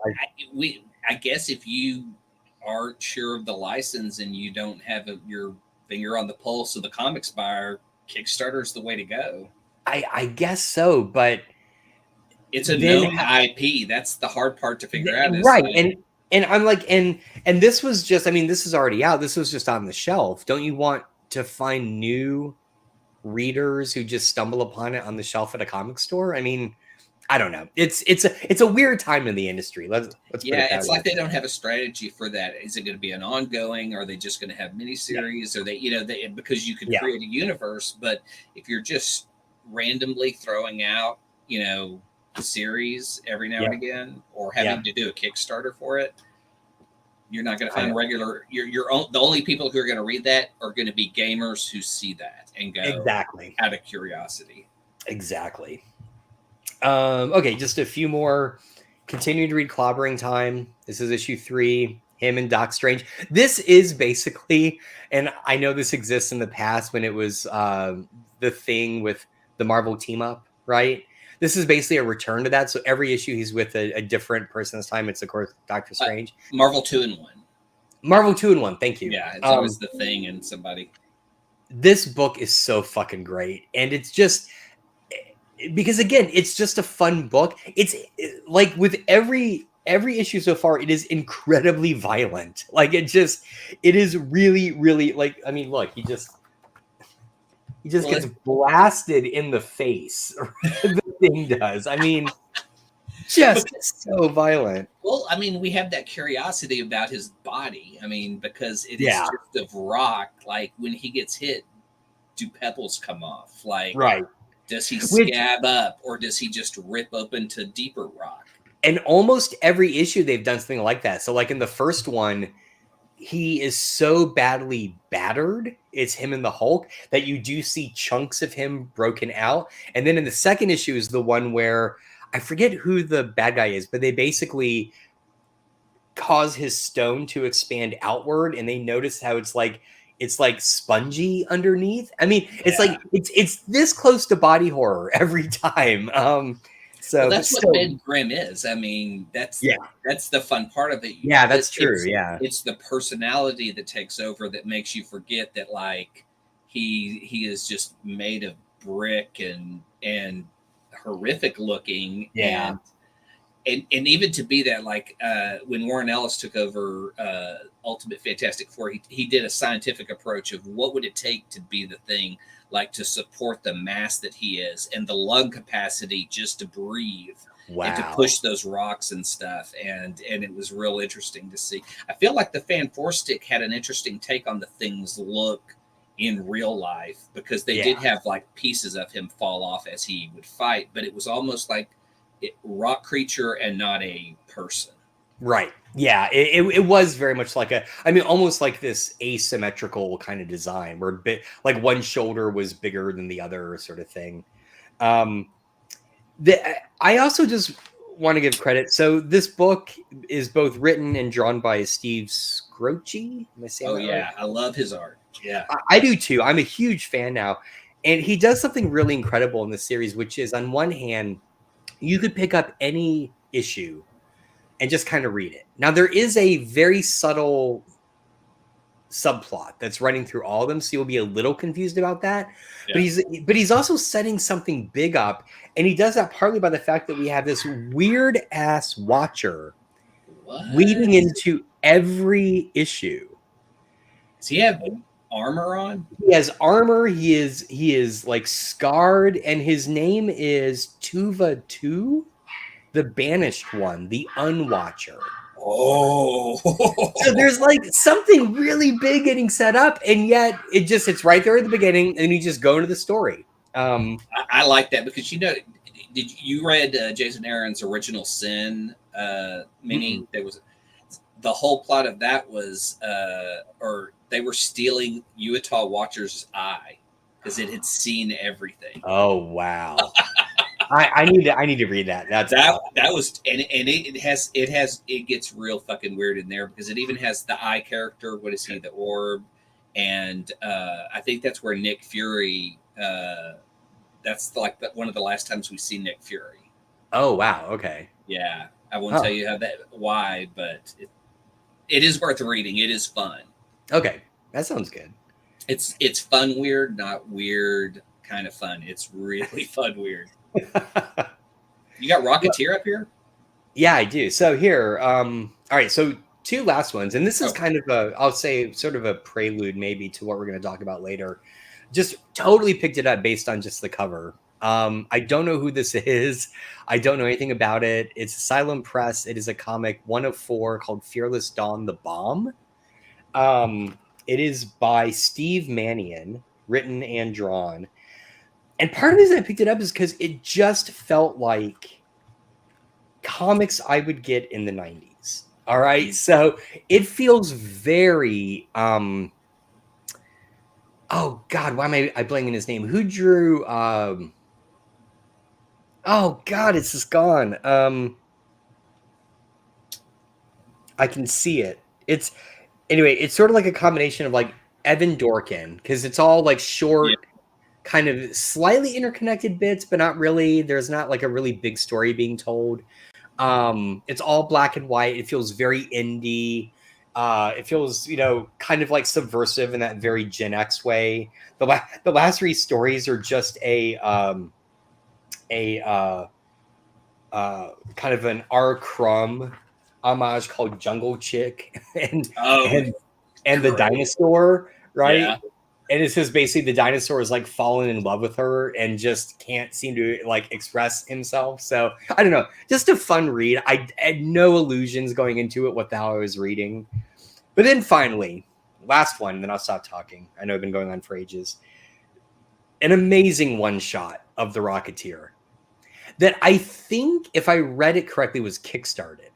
I guess if you aren't sure of the license and you don't have your finger on the pulse of the comics buyer, Kickstarter is the way to go. I guess so, but it's a known IP. That's the hard part to figure out. Right. And I'm like, and this was just, this is already out. This was just on the shelf. Don't you want to find new readers who just stumble upon it on the shelf at a comic store? I don't know. It's a weird time in the industry. Let's put it it's like they don't have a strategy for that. Is it going to be an ongoing? Are they just going to have miniseries? Or they because you can create a universe, but if you're just randomly throwing out, a series every now and again, or having to do a Kickstarter for it, you're not going to find regular. The only people who are going to read that are going to be gamers who see that and go out of curiosity. Exactly. Okay, just a few more. Continuing to read Clobbering Time. This is issue 3. Him and Doc Strange. This is basically, and I know this exists in the past when it was the thing with the Marvel team up, right? This is basically a return to that. So every issue he's with a different person this time. It's, of course, Doctor Strange. Marvel 2-in-1. Marvel 2-in-1. Thank you. Yeah, it's always the thing and somebody. this book is so fucking great, and it's just because again, it's just a fun book. It's like with every issue so far, it is incredibly violent. Like it is really, really like. I mean, look, he just gets blasted in the face. The thing does. I mean, just so violent. Well, I mean, we have that curiosity about his body. I mean, because it is Yeah. just of rock. Like when he gets hit, do pebbles come off? Like, Right. does he scab up, or does he just rip open to deeper rock? And almost every issue they've done something like that. So, like in the first one, he is so badly battered, it's him and the Hulk, that you do see chunks of him broken out. And then in the second issue is the one where I forget who the bad guy is, but they basically cause his stone to expand outward, and they notice how it's like spongy underneath. I mean, it's like it's this close to body horror every time. So well, that's what Ben Grimm is. I mean, that's the fun part of it. Yeah, that's true. It's the personality that takes over that makes you forget that like he is just made of brick and horrific looking. Yeah. And even to be that, like when Warren Ellis took over Ultimate Fantastic Four, he did a scientific approach of what would it take to be the Thing, like to support the mass that he is and the lung capacity just to breathe and to push those rocks and stuff. And it was real interesting to see. I feel like the Fan Four Stick had an interesting take on the Thing's look in real life, because they did have like pieces of him fall off as he would fight, but it was almost like rock creature and not a person. Right. Yeah. It was very much like almost like this asymmetrical kind of design where like one shoulder was bigger than the other sort of thing. I also just want to give credit. So this book is both written and drawn by Steve Scroce. Am I saying that right? I love his art. Yeah. I do too. I'm a huge fan now. And he does something really incredible in the series, which is on one hand, you could pick up any issue and just kind of read it. Now, there is a very subtle subplot that's running through all of them, so you'll be a little confused about that. Yeah. But he's also setting something big up, and he does that partly by the fact that we have this weird ass Watcher leading into every issue. Does he have armor on? He has armor. He is like scarred, and his name is Tuva 2, the Banished One, the Unwatcher. Oh, so there's like something really big getting set up, and yet it's right there at the beginning, and you just go into the story. I like that, because did you read Jason Aaron's Original Sin mini? Mm-hmm. There was the whole plot of that was or they were stealing Utah Watcher's eye because it had seen everything. Oh wow. I need to read that. That was and it gets real fucking weird in there, because it even has the eye character. What is he? The orb, and I think that's where Nick Fury. That's like one of the last times we see Nick Fury. Oh wow! Okay. Yeah, I won't tell you why, but it is worth reading. It is fun. Okay, that sounds good. It's fun weird, not weird kind of fun. It's really fun weird. You got Rocketeer up here? Yeah, I do. So here, all right. So two last ones, and this is kind of I'll say sort of a prelude maybe to what we're going to talk about later. Just totally picked it up based on just the cover. I don't know who this is. I don't know anything about it. It's Asylum Press. It is a comic, 1 of 4, called Fearless Dawn: The Bomb. It is by Steve Mannion, written and drawn. And part of the reason I picked it up is because it just felt like comics I would get in the 90s. All right. So it feels very, oh God, why am I blanking his name? Who drew, oh God, it's just gone. I can see it. It's sort of like a combination of like Evan Dorkin, because it's all like short, kind of slightly interconnected bits, but not really. There's not like a really big story being told. It's all black and white. It feels very indie. It feels, kind of like subversive in that very Gen X way. The last three stories are just a kind of an R. Crumb homage called Jungle Chick and Oh, and and the great. dinosaur, right? Yeah. And it says basically the dinosaur is like fallen in love with her and just can't seem to like express himself. So I don't know, just a fun read. I had no illusions going into it what the hell I was reading. But then finally, last one, then I'll stop talking. I know I've been going on for ages. An amazing one shot of the Rocketeer that I think, if I read it correctly, was kickstarted.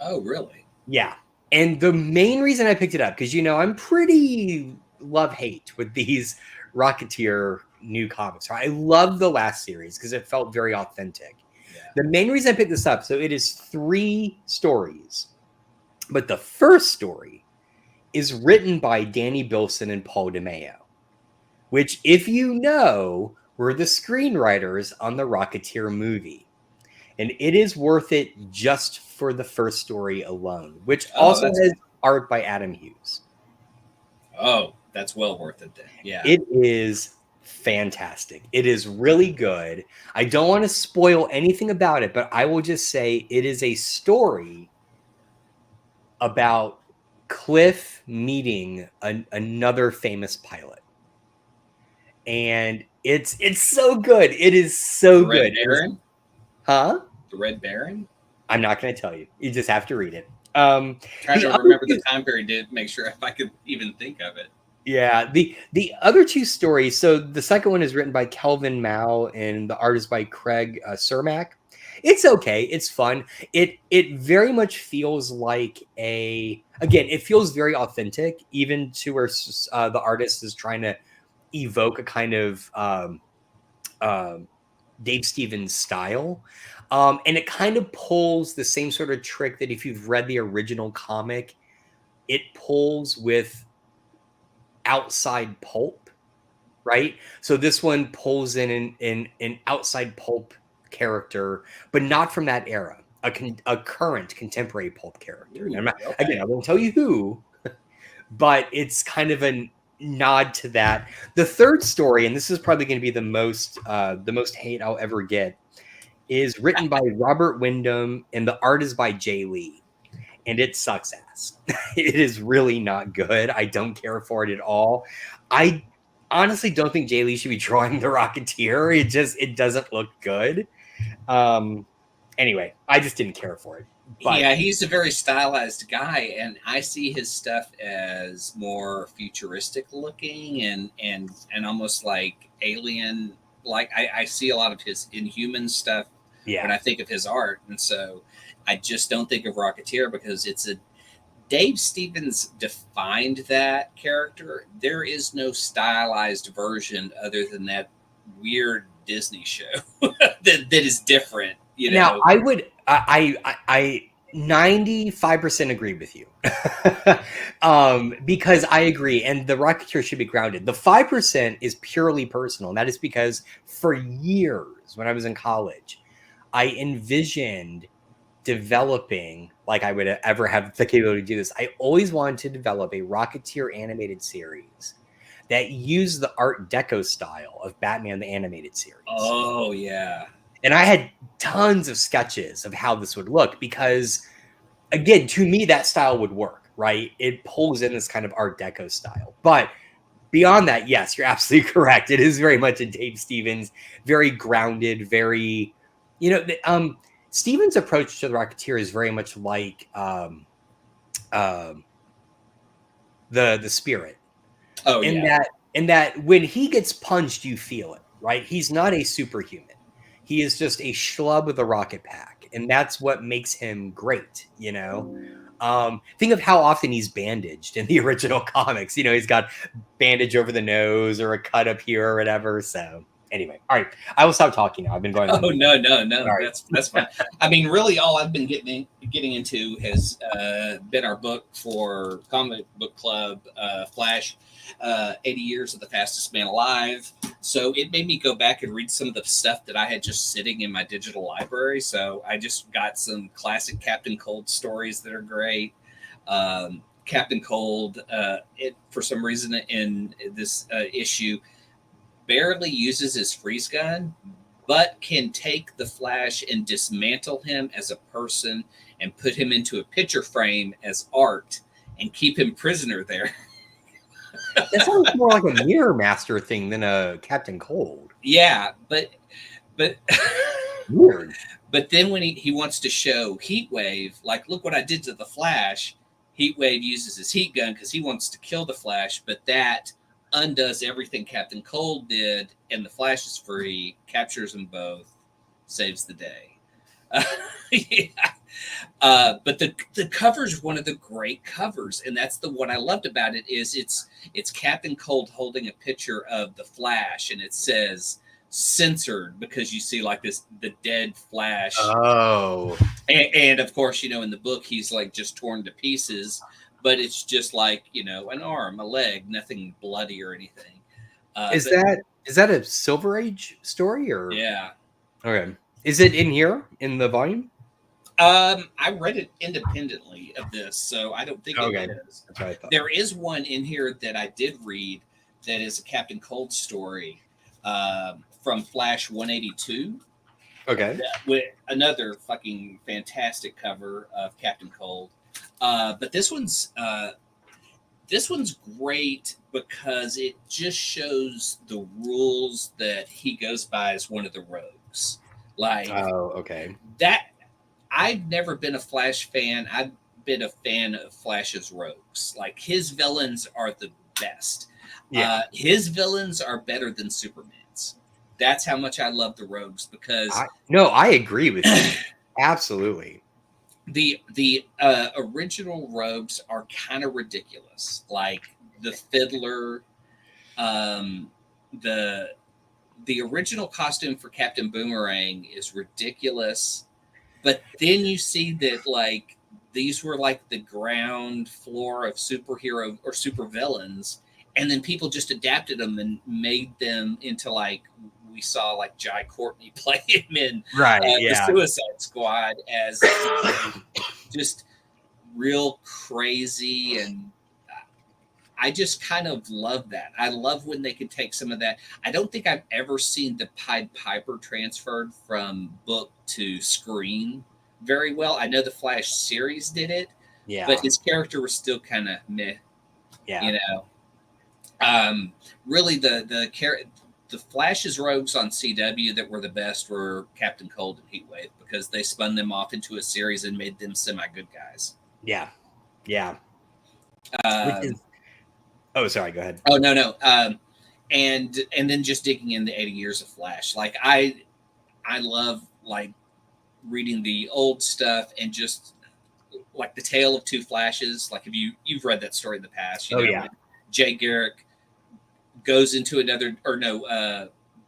Oh, really? Yeah. And the main reason I picked it up, because I'm pretty love-hate with these Rocketeer new comics. I love the last series because it felt very authentic. Yeah. The main reason I picked this up, so it is 3 stories. But the first story is written by Danny Bilson and Paul DeMeo, which, if you know, were the screenwriters on the Rocketeer movie. And it is worth it just for the first story alone, which also has art by Adam Hughes. Oh, that's well worth it then. Yeah. It is fantastic. It is really good. I don't want to spoil anything about it, but I will just say it is a story about Cliff meeting another famous pilot. And it's so good. It is so good. Baron? Huh? The Red Baron? I'm not going to tell you. You just have to read it. Trying to remember the time period to make sure if I could even think of it. Yeah, the other 2 stories. So the second one is written by Kelvin Mao and the art is by Craig Cermak. It's okay. It's fun. It very much feels like it feels very authentic, even to where the artist is trying to evoke a kind of Dave Stevens style. And it kind of pulls the same sort of trick that if you've read the original comic, it pulls with outside pulp, right? So this one pulls in an outside pulp character, but not from that era, a current contemporary pulp character. Ooh, Again, I won't tell you who, but it's kind of a nod to that. The third story, and this is probably going to be the most hate I'll ever get, is written by Robert Wyndham and the art is by Jay Lee. And it sucks ass. It is really not good. I don't care for it at all. I honestly don't think Jay Lee should be drawing the Rocketeer. It doesn't look good. Anyway, I just didn't care for it. But yeah, he's a very stylized guy, and I see his stuff as more futuristic looking and almost like alien. Like I see a lot of his Inhuman stuff when I think of his art, and so I just don't think of Rocketeer because Dave Stevens defined that character. There is no stylized version other than that weird Disney show that is different. Now, I 95% agree with you because I agree. And the Rocketeer should be grounded. The 5% is purely personal. And that is because for years when I was in college, I envisioned developing, like I would ever have the capability to do this. I always wanted to develop a Rocketeer animated series that used the Art Deco style of Batman the Animated Series. Oh, yeah. And I had tons of sketches of how this would look because, again, to me, that style would work, right? It pulls in this kind of Art Deco style. But beyond that, yes, you're absolutely correct. It is very much a Dave Stevens, very grounded, very, Stevens' approach to the Rocketeer is very much like the Spirit. Oh, in that when he gets punched, you feel it, right? He's not a superhuman. He is just a schlub with a rocket pack, and that's what makes him great. Think of how often he's bandaged in the original comics. He's got bandage over the nose or a cut up here or whatever. So anyway, all right, I will stop talking now. I've been going on. Oh, no. Right. That's fine. I mean, really, all I've been getting into has been our book for Comic Book Club, Flash, 80 Years of the Fastest Man Alive. So it made me go back and read some of the stuff that I had just sitting in my digital library. So I just got some classic Captain Cold stories that are great. Captain Cold, for some reason in this issue, barely uses his freeze gun, but can take the Flash and dismantle him as a person and put him into a picture frame as art and keep him prisoner there. That sounds more like a Mirror Master thing than a Captain Cold. Yeah, but Weird. But then when he wants to show Heatwave, like, look what I did to the Flash, Heatwave uses his heat gun because he wants to kill the Flash, but that undoes everything Captain Cold did, and the Flash is free, captures them both, saves the day. Yeah. But the cover is one of the great covers, and that's what I loved about it is it's Captain Cold holding a picture of the Flash, and it says censored because you see like the dead Flash. Oh, and of course, in the book he's like just torn to pieces, but it's just like an arm, a leg, nothing bloody or anything. Is that a Silver Age story or? Yeah. Okay. Is it in here in the volume? I read it independently of this, so I don't think it is. That's what I thought. There is one in here that I did read that is a Captain Cold story from Flash 182. Okay. With another fucking fantastic cover of Captain Cold. But this one's great because it just shows the rules that he goes by as one of the rogues. Like, oh, okay. That I've never been a Flash fan. I've been a fan of Flash's rogues. Like, his villains are the best. Yeah. His villains are better than Superman's. That's how much I love the rogues because I agree with you. Absolutely. The original rogues are kind of ridiculous. Like the Fiddler, the original costume for Captain Boomerang is ridiculous. But then you see that like these were like the ground floor of superhero or supervillains, and then people just adapted them and made them into like we saw like Jai Courtney play him in the Suicide Squad as just real crazy, and I just kind of love that. I love when they can take some of that. I don't think I've ever seen the Pied Piper transferred from book to screen very well. I know the Flash series did it, but his character was still kind of meh. Yeah, really the Flash's rogues on CW that were the best were Captain Cold and Heatwave because they spun them off into a series and made them semi-good guys. Yeah. Oh, sorry. Go ahead. Oh, no. And then just digging in the 80 years of Flash. Like I love like reading the old stuff and just like the Tale of Two Flashes. Like if you've read that story in the past, Jay Garrick goes into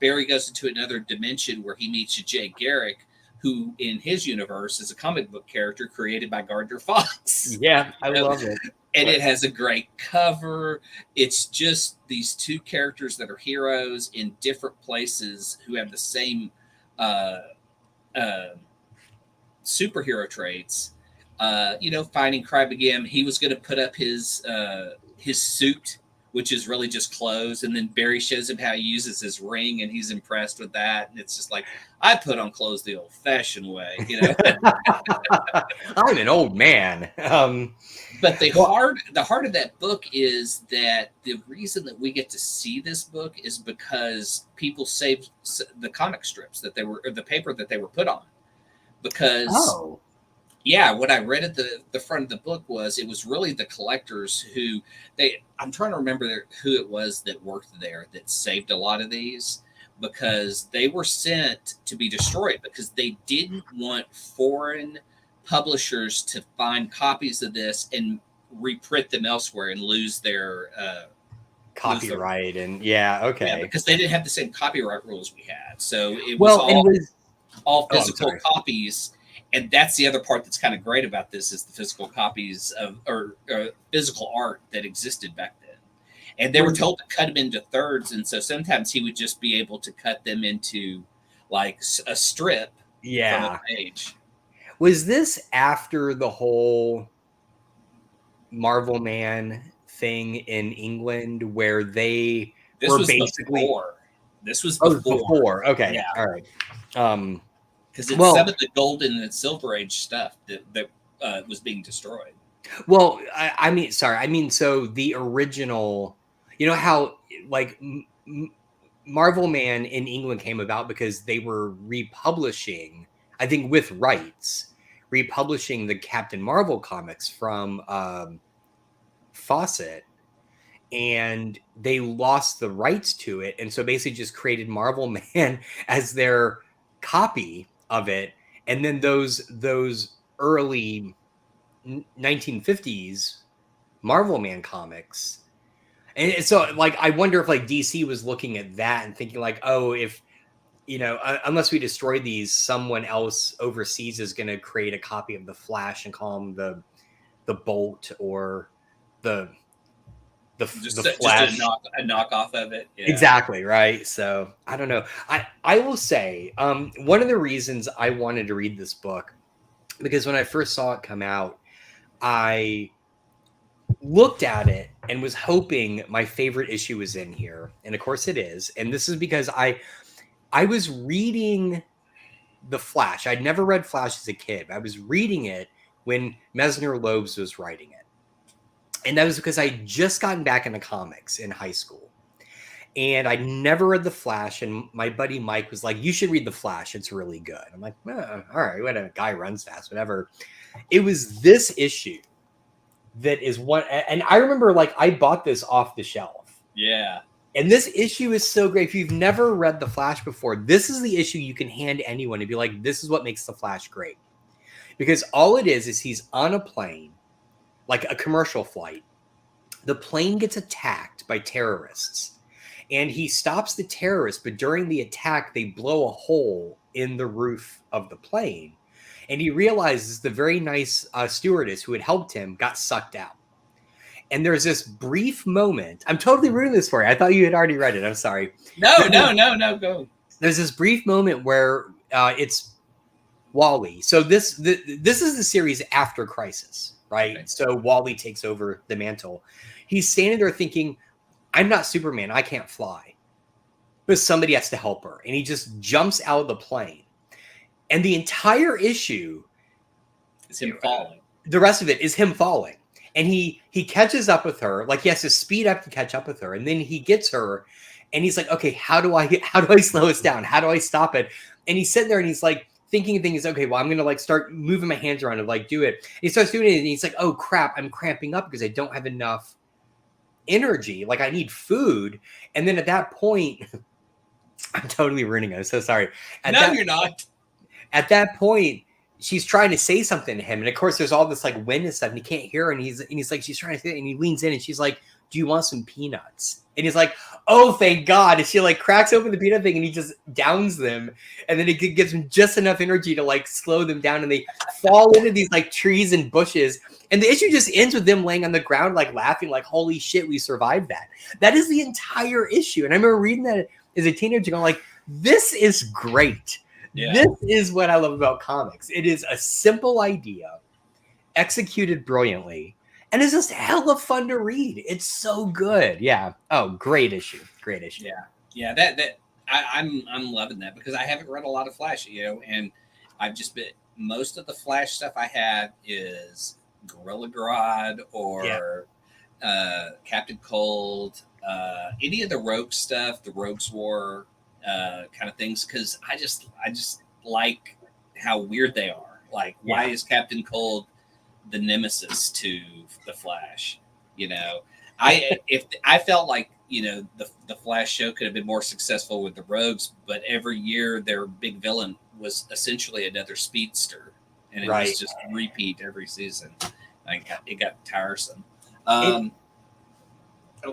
Barry goes into another dimension where he meets Jay Garrick, who in his universe is a comic book character created by Gardner Fox. Yeah, I love it. And it has a great cover. It's just these two characters that are heroes in different places who have the same superhero traits. Finding Crybegam, he was going to put up his suit, which is really just clothes. And then Barry shows him how he uses his ring, and he's impressed with that. And it's just like, I put on clothes the old-fashioned way, I'm an old man. But the heart of that book is that the reason that we get to see this book is because people saved the comic strips that or the paper that they were put on. Because what I read at the front of the book was it was really the collectors who I'm trying to remember who it was that worked there that saved a lot of these, because they were sent to be destroyed because they didn't want foreign publishers to find copies of this and reprint them elsewhere and lose their copyright. Because they didn't have the same copyright rules we had. So it was all physical copies. And that's the other part that's kind of great about this is the physical copies of or physical art that existed back then. And they were told to cut them into thirds. And so sometimes he would just be able to cut them into like a strip from a page. Was this after the whole Marvel Man thing in England where they This were was basically before. This was oh, it was before. before. Okay, Yeah. all right. Because it's Well, some of the golden and silver age stuff that was being destroyed. well, I mean, sorry, I mean, so the original, you know how like Marvel Man in England came about because they were republishing, I think, with rights, republishing the Captain Marvel comics from Fawcett, and they lost the rights to it, and so basically just created Marvel Man as their copy of it, and then those early 1950s Marvel Man comics. And so, like, I wonder if like DC was looking at that and thinking like, oh, if unless we destroy these, someone else overseas is going to create a copy of the Flash and call him the Bolt or the the Just Flash. a knockoff of it. Yeah. Exactly, right? So I don't know. I will say one of the reasons I wanted to read this book, because when I first saw it come out, I looked at it and was hoping my favorite issue was in here, and of course it is. And this is because I was reading the Flash. I'd never read Flash as a kid. I was reading it when Mesner Loebs was writing it, and that was because I'd just gotten back into comics in high school. And I never read The Flash, and my buddy Mike was like, you should read The Flash. It's really good. I'm like, all right, what a guy runs fast, whatever. It was this issue that is one, and I remember like I bought this off the shelf. Yeah. And this issue is so great. If you've never read The Flash before, this is the issue you can hand anyone and be like, this is what makes The Flash great. Because all it is he's on a plane, like a commercial flight. The plane gets attacked by terrorists. And he stops the terrorists, but during the attack, they blow a hole in the roof of the plane. And he realizes the very nice stewardess who had helped him got sucked out. And there's this brief moment. I'm totally ruining this for you. I thought you had already read it. I'm sorry. No, go. There's this brief moment where it's Wally. So this is the series after Crisis, right? Okay. So Wally takes over the mantle. He's standing there thinking, I'm not Superman. I can't fly. But somebody has to help her. And he just jumps out of the plane. And the entire issue is him falling. The rest of it is him falling. And he catches up with her. Like he has to speed up to catch up with her. And then he gets her. And he's like, okay, how do I slow this down? How do I stop it? And he's sitting there and he's like thinking things. Okay, well, I'm going to like start moving my hands around and like do it. And he starts doing it. And he's like, oh, crap, I'm cramping up because I don't have enough energy. Like I need food. And then at that point, I'm totally ruining it. I'm so sorry. You're not. At that point, she's trying to say something to him. And of course, there's all this like wind and stuff, and he can't hear her. And he's like, she's trying to say it, and he leans in and she's like, do you want some peanuts? And he's like, oh, thank God. And she like cracks open the peanut thing and he just downs them. And then it gives him just enough energy to like slow them down. And they fall into these like trees and bushes. And the issue just ends with them laying on the ground, like laughing, like, holy shit, we survived that. That is the entire issue. And I remember reading that as a teenager going like, this is great. Yeah. This is what I love about comics. It is a simple idea executed brilliantly. And it's just hella fun to read. It's so good. Yeah. Oh, great issue. Great issue. Yeah. Yeah. I'm loving that because I haven't read a lot of Flash, and I've just been most of the Flash stuff I have is Gorilla Grodd or Captain Cold, any of the Rogue stuff, the Rogue's War kind of things, because I just like how weird they are. Like, why is Captain Cold the nemesis to the Flash? I felt like the Flash show could have been more successful with the Rogues, but every year their big villain was essentially another speedster, and it was just repeat every season. It got tiresome.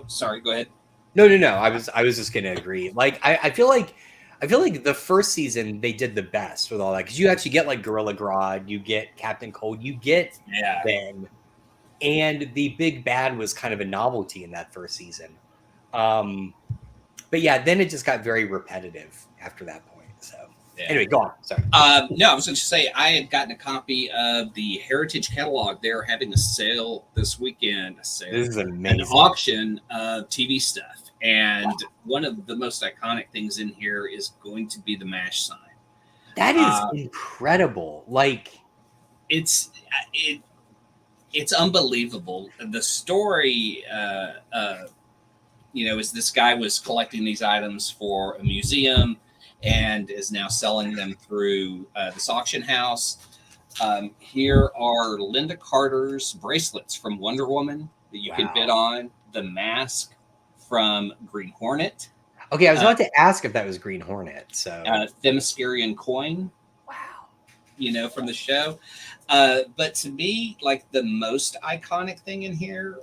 Sorry, go ahead. No. I was just gonna agree. Like I feel like the first season they did the best with all that, because you actually get like Gorilla Grodd, you get Captain Cold, you get Ben, and the big bad was kind of a novelty in that first season. But yeah, then it just got very repetitive after that point. So Yeah. Anyway, go on. Sorry. No, I was going to say I had gotten a copy of the Heritage catalog. They're having a sale this weekend. A sale, This is amazing. an auction of TV stuff, and one of the most iconic things in here is going to be the MASH sign. That is incredible. Like, it's unbelievable. The story, is this guy was collecting these items for a museum and is now selling them through this auction house. Here are Linda Carter's bracelets from Wonder Woman that you can bid on. The mask from Green Hornet. Okay, I was about to ask if that was Green Hornet. So Themyscirian coin. Wow. From the show. But to me, like the most iconic thing in here,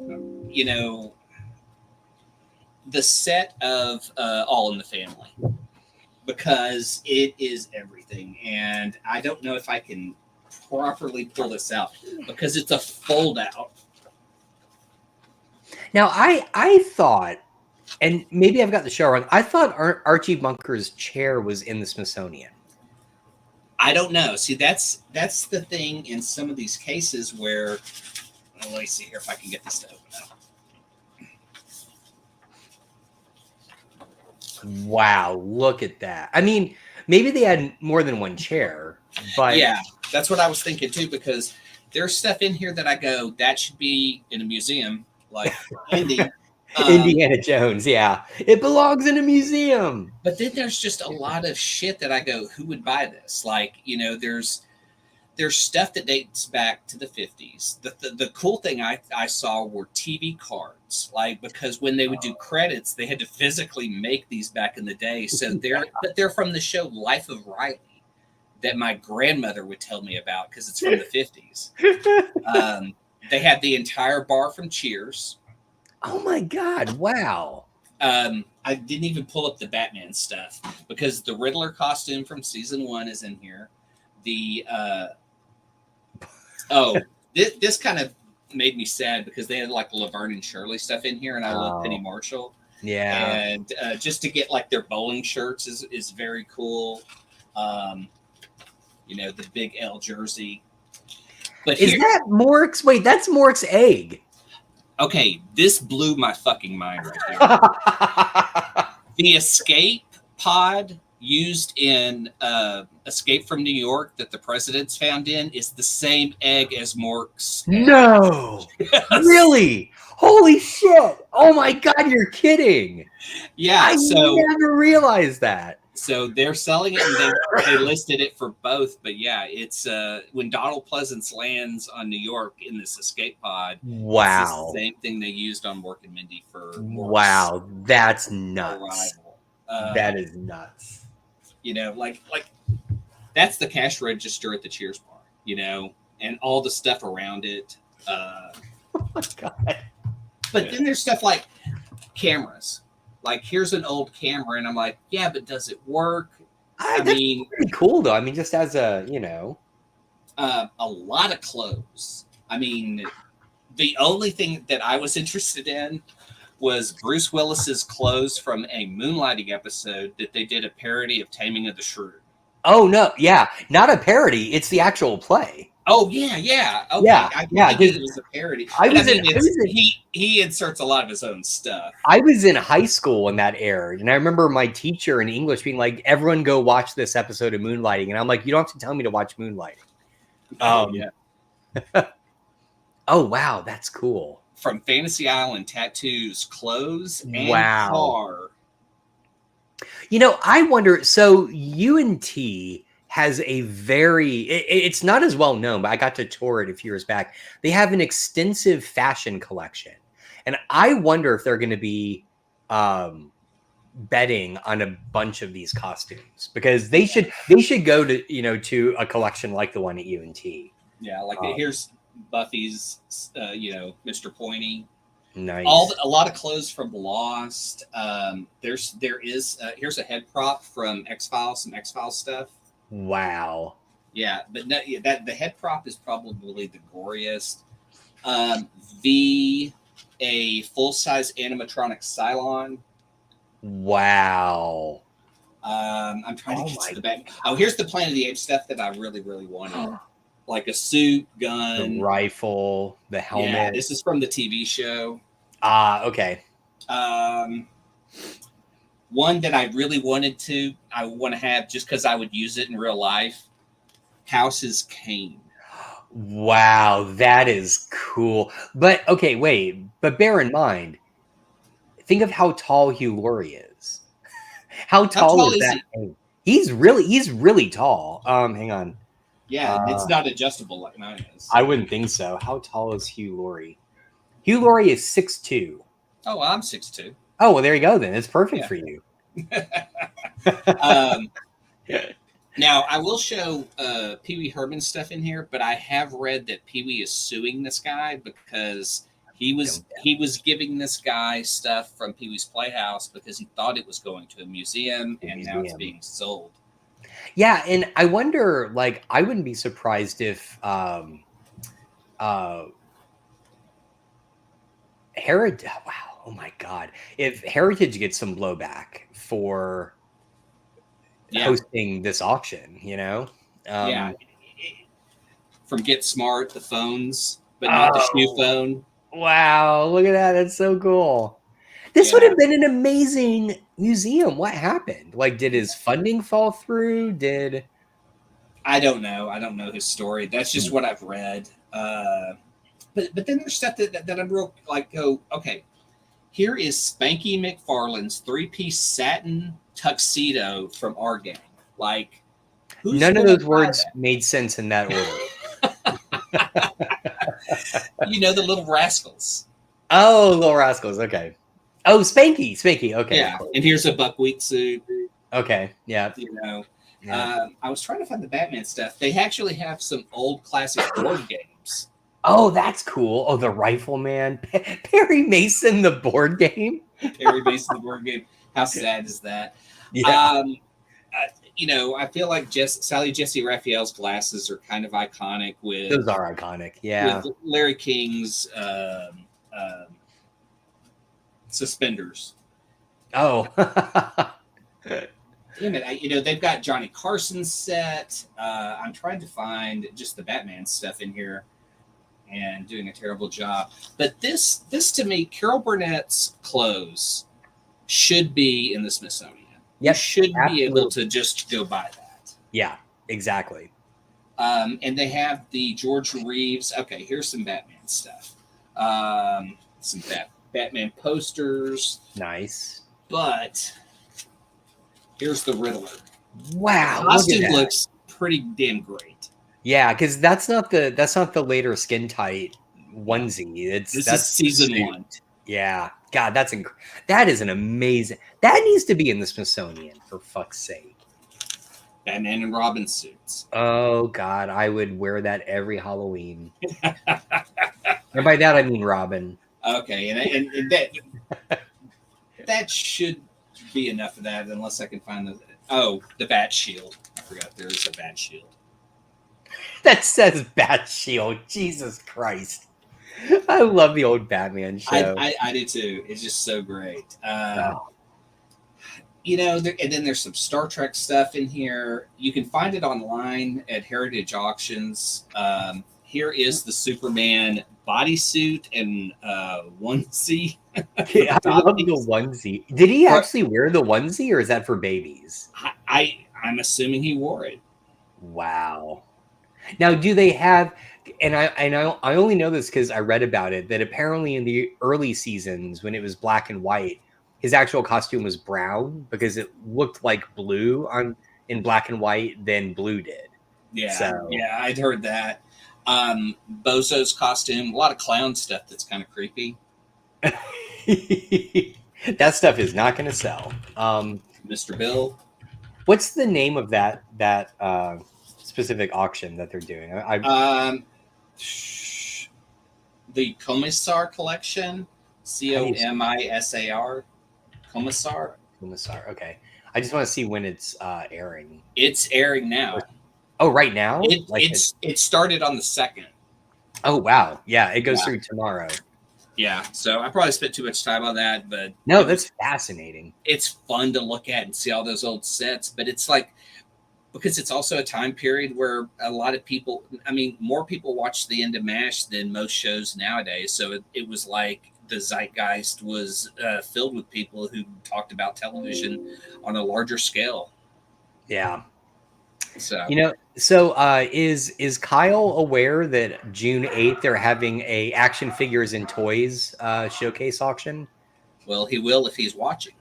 the set of All in the Family, because it is everything. And I don't know if I can properly pull this out because it's a fold out. Now, I thought, and maybe I've got the show wrong, I thought Archie Bunker's chair was in the Smithsonian. I don't know. See, that's the thing in some of these cases where, let me see here if I can get this to open up. Wow, look at that. I mean, maybe they had more than one chair, but yeah, that's what I was thinking too, because there's stuff in here that I go, that should be in a museum, like Indy. Indiana Jones, yeah. It belongs in a museum. But then there's just a lot of shit that I go, who would buy this? Like, there's stuff that dates back to the 50s. The cool thing I saw were TV cards, like, because when they would do credits, they had to physically make these back in the day. So they're from the show Life of Riley that my grandmother would tell me about because it's from the 50s. They had the entire bar from Cheers. Oh my God! Wow. I didn't even pull up the Batman stuff because the Riddler costume from season 1 is in here. The this kind of made me sad because they had like Laverne and Shirley stuff in here, and I love Penny Marshall. Yeah, and just to get like their bowling shirts is very cool. The Big L jersey. But is that Mork's? Wait, that's Mork's egg. Okay, this blew my fucking mind right here. The escape pod used in Escape from New York that the president's found in is the same egg as Mork's. No! Yes. Really? Holy shit! Oh my God, you're kidding! Yeah, I never realized that. So they're selling it, and they listed it for both. But yeah, it's when Donald Pleasance lands on New York in this escape pod. Wow, it's the same thing they used on Mork and Mindy for. Wow, that's nuts. That is nuts. Like that's the cash register at the Cheers bar. And all the stuff around it. Oh my God! But then there's stuff like cameras. Like, here's an old camera, and I'm like, yeah, but does it work? I mean, pretty cool though. I mean, just as a a lot of clothes. I mean, the only thing that I was interested in was Bruce Willis's clothes from a Moonlighting episode that they did a parody of Taming of the Shrew. Oh no, yeah, not a parody. It's the actual play. Oh yeah. Okay. Yeah. I think it was a parody. He inserts a lot of his own stuff. I was in high school when that aired, and I remember my teacher in English being like, "Everyone, go watch this episode of Moonlighting," and I'm like, "You don't have to tell me to watch Moonlighting." Yeah. Oh wow, that's cool. From Fantasy Island tattoos, clothes, and car. I wonder. So UNT has a it's not as well known, but I got to tour it a few years back. They have an extensive fashion collection. And I wonder if they're going to be betting on a bunch of these costumes, because they should go to, to a collection like the one at UNT. Yeah. Like here's Buffy's, Mr. Pointy. Nice. A lot of clothes from Lost. Here's a head prop from X-Files, some X-Files stuff. Wow. Yeah, but no, the head prop is probably the goriest. A full-size animatronic Cylon. Wow. I'm trying to Oh get to my the back. Oh, here's the Planet of the Apes stuff that I really, really wanted. Like a suit, The gun. rifle, the Yeah, helmet. this is from the TV show. Okay. Um, one that I really I want to have just because I would use it in real life. House's cane. Wow, that is cool. But okay, wait. But bear in mind, think of how tall Hugh Laurie is. How How tall tall is is that he? thing? He's really tall. Hang on. Yeah, Uh, it's not adjustable like mine is. I wouldn't think so. How tall is Hugh Laurie? Hugh Laurie is 6'2". Oh, well, I'm 6'2". Oh, well, there you go then. It's perfect Yeah. for you. um, now I will show Pee Wee Herman stuff in here, but I have read that Pee Wee is suing this guy because he was giving this guy stuff from Pee Wee's Playhouse because he thought it was going to a museum, and now it's being sold. Yeah, and I wonder, like, I wouldn't be surprised if Heritage. Wow, oh my God, if Heritage gets some blowback for hosting this auction, you know? Yeah, from Get Smart, the phones, but not the shoe phone. Wow, look at that. That's so cool. This would have been an amazing museum. What happened? Like, did his funding fall through? I don't know. I don't know his story. That's just what I've read. But then there's stuff that I'm real like, go, okay, here is Spanky McFarlane's 3-piece satin tuxedo from our gang. Like, none of those words made sense in that order. You know, the Little Rascals. Oh, Little Rascals. Okay. Oh, Spanky. Okay. Yeah. And here's a buckwheat suit. Okay. Yeah. You know, I was trying to find the Batman stuff. They actually have some old classic board games. Oh, that's cool. Oh, the Rifleman. Perry Mason, the board game. Perry Mason, the board game. How sad is that? Yeah. You know, I feel like Sally Jesse Raphael's glasses are kind of iconic. Those are iconic. Yeah. With Larry King's suspenders. Oh. Damn it! You know, they've got Johnny Carson's set. I'm trying to find just the Batman stuff in here, and doing a terrible job. But this to me, Carol Burnett's clothes should be in the Smithsonian. You should be able to just go buy that. Yeah, exactly. And they have the George Reeves. Okay, here's some Batman stuff. Some Batman posters. Nice. But here's the Riddler. Wow, the costume looks pretty damn great. Yeah, because that's not the later skin tight onesie. That's season 1. Yeah, God, that is an amazing. That needs to be in the Smithsonian for fuck's sake. Batman and Robin suits. Oh God, I would wear that every Halloween. And by that I mean Robin. Okay, and that should be enough of that, unless I can find the Bat Shield. I forgot there is a Bat Shield. That says Bat Shield. Jesus Christ. I love the old Batman show. I do too. It's just so great. You know, and then there's some Star Trek stuff in here. You can find it online at Heritage Auctions. Here is the Superman bodysuit and onesie. I love the onesie. Did he actually wear the onesie, or is that for babies? I'm assuming he wore it. Wow. Now, do they have? And I only know this because I read about it, that apparently in the early seasons when it was black and white, his actual costume was brown because it looked like blue in black and white than blue did. Yeah, yeah, I'd heard that. Bozo's costume, a lot of clown stuff that's kind of creepy. That stuff is not going to sell. Mr. Bill. What's the name of that specific auction that they're doing? The Commissar collection, Comisar. Commissar. Commissar. Okay, I just want to see when it's airing. It's airing now. Oh, right now? It started on the 2nd. Oh wow, yeah, it goes through tomorrow. Yeah, so I probably spent too much time on that, but No, that's fascinating. it's fun to look at and see all those old sets. But it's like, because it's also a time period where a lot of people, I mean, more people watch the end of MASH than most shows nowadays. So it was like the zeitgeist was filled with people who talked about television on a larger scale. Yeah. So Is Kyle aware that June 8th they're having a action figures and toys showcase auction? well, he will if he's watching.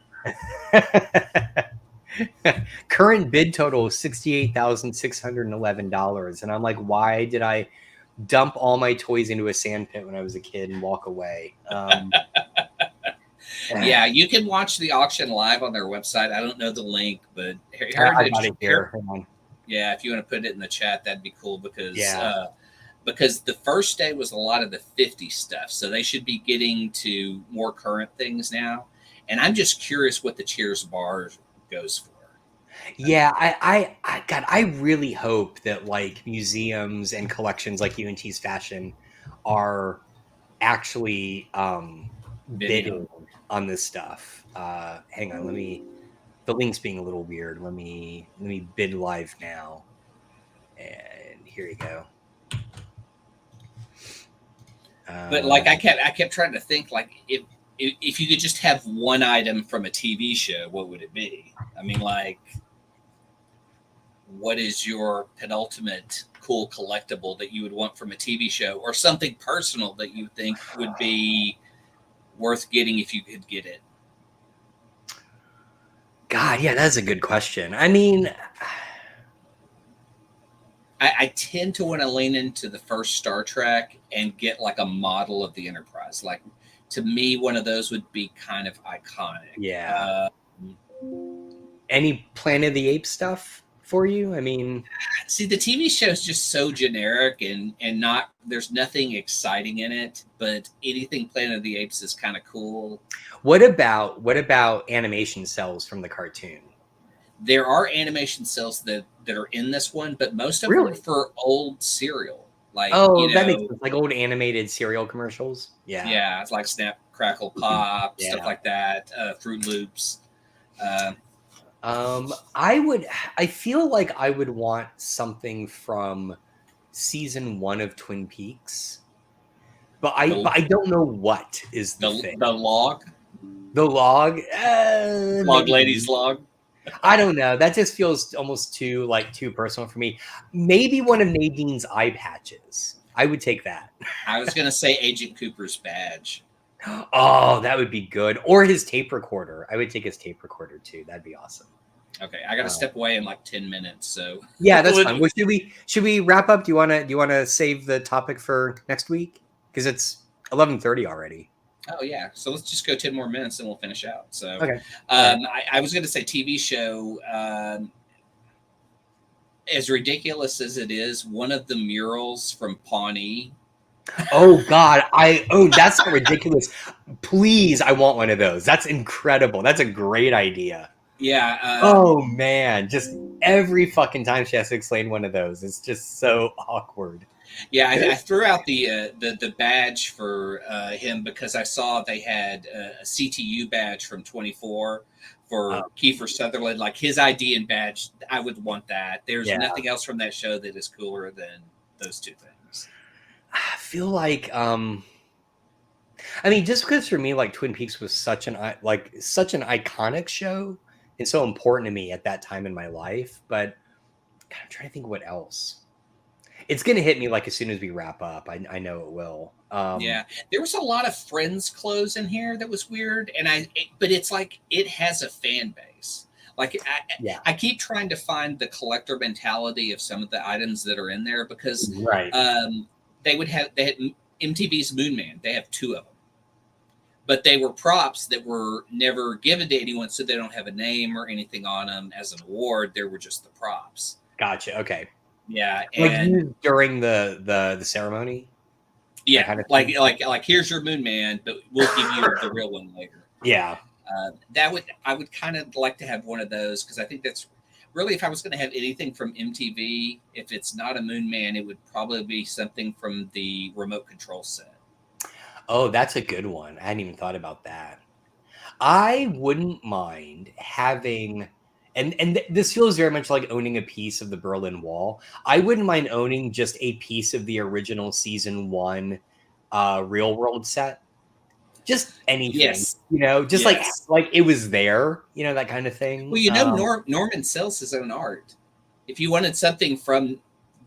Current bid total is $68,611, and I'm like, why did I dump all my toys into a sand pit when I was a kid and walk away? Yeah, you can watch the auction live on their website. I don't know the link, but I got it here. Yeah, if you want to put it in the chat, that'd be cool Yeah. Because the first day was a lot of the 50 stuff, so they should be getting to more current things now. And I'm just curious what the Cheers bar goes for. Yeah, God, I really hope that like museums and collections like UNT's Fashion are actually bidding on this stuff. Hang on, the link's being a little weird. Let me bid live now. And here you go. But like I kept trying to think, like, if you could just have one item from a TV show, what would it be? I mean, like, what is your penultimate cool collectible that you would want from a TV show, or something personal that you think would be worth getting if you could get it? God, yeah, that's a good question. I mean, I tend to want to lean into the first Star Trek and get like a model of the Enterprise. Like, to me, one of those would be kind of iconic. Yeah. Any Planet of the Apes stuff for you? I mean, see, the TV show is just so generic and not, there's nothing exciting in it, but anything Planet of the Apes is kind of cool. What about animation cells from the cartoon? There are animation cells that are in this one, but most of them are for old cereal. Like, that makes sense. Like old animated cereal commercials. Yeah. Yeah, it's like Snap, Crackle, Pop, stuff like that. Fruit Loops. I feel like I would want something from season 1 of Twin Peaks, but I don't know what is the thing. The log. The log. Log lady's log. I don't know. That just feels almost too personal for me. Maybe one of Nadine's eye patches. I would take that. I was gonna say Agent Cooper's badge. Oh, that would be good. Or his tape recorder. I would take his tape recorder too. That'd be awesome. Okay, I gotta step away in like 10 minutes. So yeah, that's fine. Well, should we wrap up? Do you wanna save the topic for next week? Because it's 11:30 already. Oh yeah, so let's just go 10 more minutes and we'll finish out. So okay. I was gonna say TV show. As ridiculous as it is, one of the murals from Pawnee. Oh God! That's so ridiculous. Please, I want one of those. That's incredible. That's a great idea. Yeah. Oh man, just every fucking time she has to explain one of those, it's just so awkward. Yeah, I threw out the badge for him because I saw they had a CTU badge from 24 for Kiefer Sutherland, like his ID and badge. I would want that. There's nothing else from that show that is cooler than those two things. I feel like, I mean, just because for me, like Twin Peaks was such an iconic show and so important to me at that time in my life. But God, I'm trying to think what else. It's gonna hit me like as soon as we wrap up. I know it will. Yeah, there was a lot of Friends clothes in here that was weird, but it's like it has a fan base. Like I keep trying to find the collector mentality of some of the items that are in there because they had MTV's Moon Man. They have 2 of them, but they were props that were never given to anyone, so they don't have a name or anything on them as an award. They were just the props. Gotcha. Okay. Yeah, and during the ceremony. Yeah, kind of like here's your Moon Man, but we'll give you the real one later. Yeah, I would kind of like to have one of those because I think that's really, if I was going to have anything from MTV, if it's not a Moon Man, it would probably be something from the remote control set. Oh, that's a good one. I hadn't even thought about that. I wouldn't mind having, this feels very much like owning a piece of the Berlin Wall. I wouldn't mind owning just a piece of the original season one real world set. Just anything, Yes, just yes. like it was there, that kind of Well, thing. Norman sells his own art. If you wanted something from this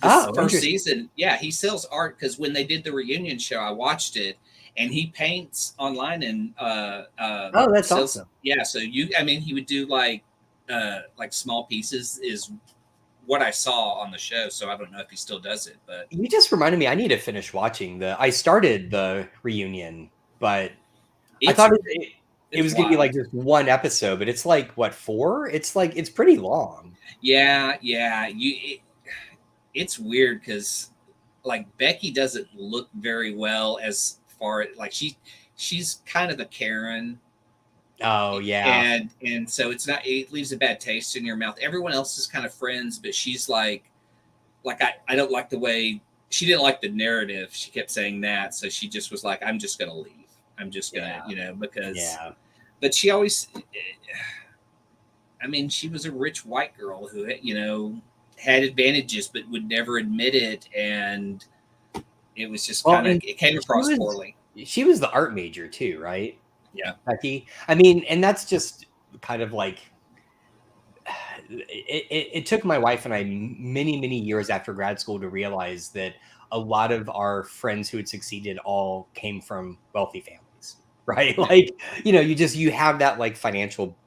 Oh, first interesting. season, yeah, he sells art because when they did the reunion show, I watched it, and he paints online and Oh, that's sells. awesome. Yeah, so I mean, he would do like small pieces is what I saw on the show. So I don't know if he still does it, but You just reminded me. I need to finish watching I started the reunion, but I it's thought it it's was going to be like wild. just one episode, but it's like what, four? It's like it's pretty long. Yeah, yeah. It's weird because like Becky doesn't look very well as far like she's kind of a Karen, Oh yeah. and so it leaves a bad taste in your mouth. Everyone else is kind of friends, but she's like I don't like the way she didn't like the narrative. She kept saying that, so she just was like, I'm just gonna leave. I'm just gonna, Yeah. because Yeah. but she always I mean, she was a rich white girl who had advantages but would never admit it, and it was just Well, kind of and it came she across was poorly. she was the art major too, right? Yeah, Becky. I mean, and that's just kind of like it took my wife and I many, many years after grad school to realize that a lot of our friends who had succeeded all came from wealthy families, right? yeah, Like, you have that like financial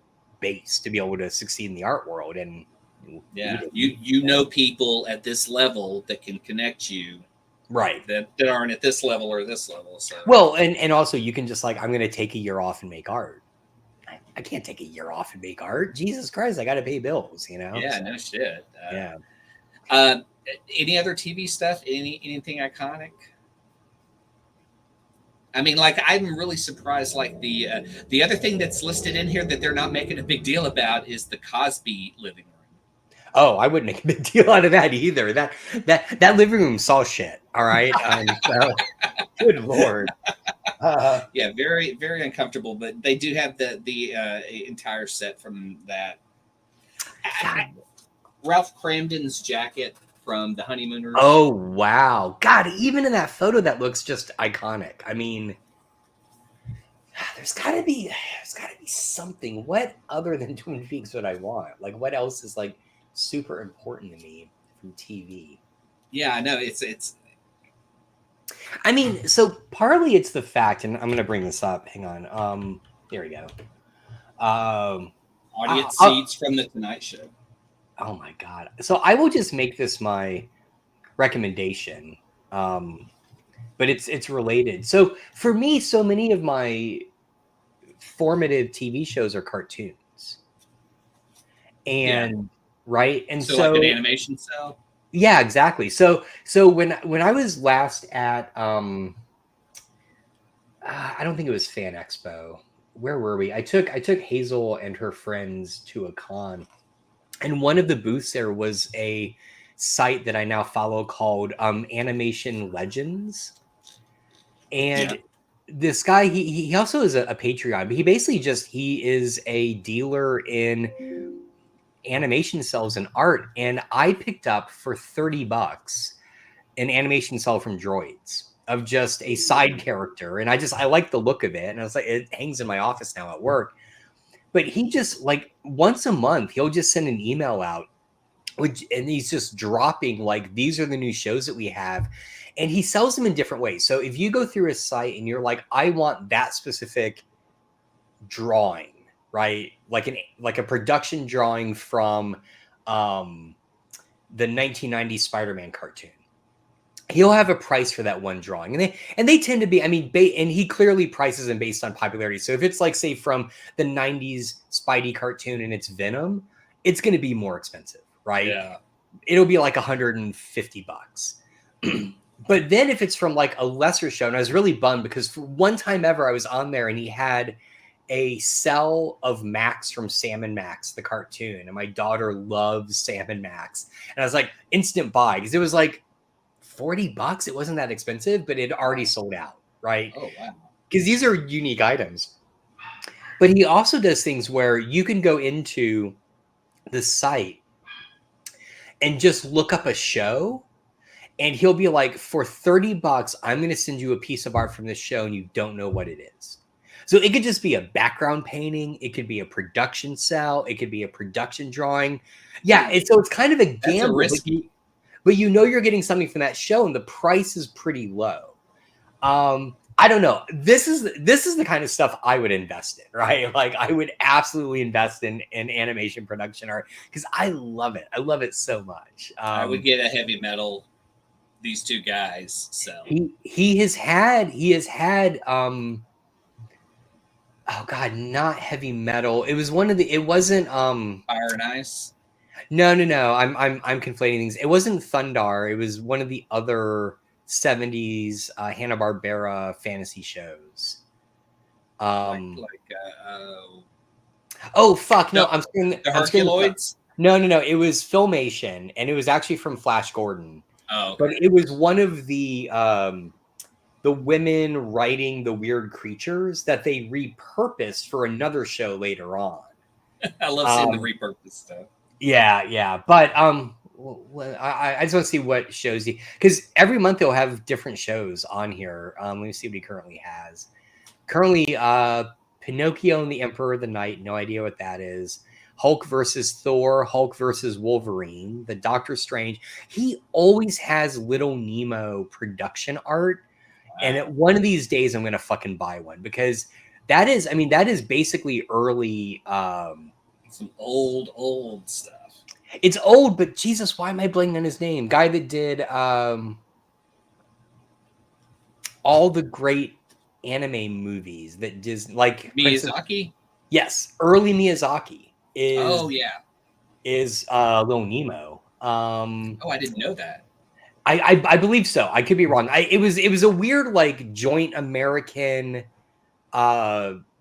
base to be able to succeed in the art world. And we yeah. didn't. You know people at this level that can connect you Right. that aren't at this level or this level. So Well, and also you can just like, I'm going to take a year off and make art. I can't take a year off and make art. Jesus Christ, I got to pay bills. yeah, So, no shit. yeah. Uh, any other TV stuff? Anything iconic? I mean, like I'm really surprised. Like the other thing that's listed in here that they're not making a big deal about is the Cosby living room. Oh, I wouldn't make a big deal out of that either. That living room saw shit. All right. So good lord. Yeah, very very uncomfortable. But they do have the entire set from that. God. Ralph Cramden's jacket from the Honeymooners. Oh wow. God, even in that photo, that looks just iconic. I mean, there's gotta be something. What other than Twin Peaks would I want? Like, what else is like super important to me from TV? Yeah, I know it's I mean, so partly it's the fact, and I'm gonna bring this up. Hang on. Here we go. Um, audience I'll, seats from the Tonight Show. oh my god. So I will just make this my recommendation. But it's related. So for me, so many of my formative TV shows are cartoons. Yeah, And right. And so like an so animation cell. yeah, exactly. So when I was last at I don't think it was Fan Expo. Where were we? I took Hazel and her friends to a con, and one of the booths there was a site that I now follow called Animation Legends. Yeah, And this guy, he also is a Patreon, but he basically he is a dealer in animation cells and art. And I picked up for $30 an animation cell from Droids of just a side character. And I like the look of it. And I was like, it hangs in my office now at work. But he just like once a month, he'll just send an email out, and he's just dropping like these are the new shows that we have, and he sells them in different ways. So if you go through his site and you're like, I want that specific drawing, right? Like a production drawing from the 1990s Spider-Man cartoon, he'll have a price for that one drawing, and they tend to be, I mean, and he clearly prices them based on popularity. So if it's like, say, from the 90s Spidey cartoon and it's Venom, it's going to be more expensive, right? yeah. It'll be like $150. But then if it's from like a lesser show, and I was really bummed because for one time ever I was on there and he had a cell of Max from Sam and Max, the cartoon, and my daughter loves Sam and Max, and I was like, instant buy, because it was like $40. It wasn't that expensive, but it already sold out, right? Oh wow. because these are unique items. But he also does things where you can go into the site and just look up a show, and he'll be like, for $30, I'm going to send you a piece of art from this show, and you don't know what it is. So it could just be a background painting. It could be a production cell. It could be a production drawing. Yeah, and so it's kind of a gamble, but you know you're getting something from that show, and the price is pretty low. I don't know. This is the kind of stuff I would invest in, right? Like I would absolutely invest in animation production art because I love it. I love it so much. I would get a heavy metal. These two guys sell. He has had oh god, not heavy metal. It was one of the. It wasn't Fire and Ice. No. I'm conflating things. It wasn't Thundar. It was one of the other 70s Hanna-Barbera fantasy shows. Oh fuck no! I'm saying the Herculoids. No. It was Filmation, and it was actually from Flash Gordon. Oh, okay. But it was one of the women writing the weird creatures that they repurposed for another show later on. I love seeing the repurposed stuff. Yeah. But I just want to see what shows he, because every month they'll have different shows on here. Let me see what he currently has. Currently, Pinocchio and the Emperor of the Night. No idea what that is. Hulk versus Thor, Hulk versus Wolverine, the Doctor Strange. He always has Little Nemo production art. Wow. And at one of these days, I'm going to fucking buy one because that is basically early. Some old stuff. It's old, but Jesus, why am I blanking on his name? Guy that did all the great anime movies that Disney, like Miyazaki. Yes, early Miyazaki. Is Little Nemo. I didn't know that. I believe so. I could be wrong. It was a weird like joint American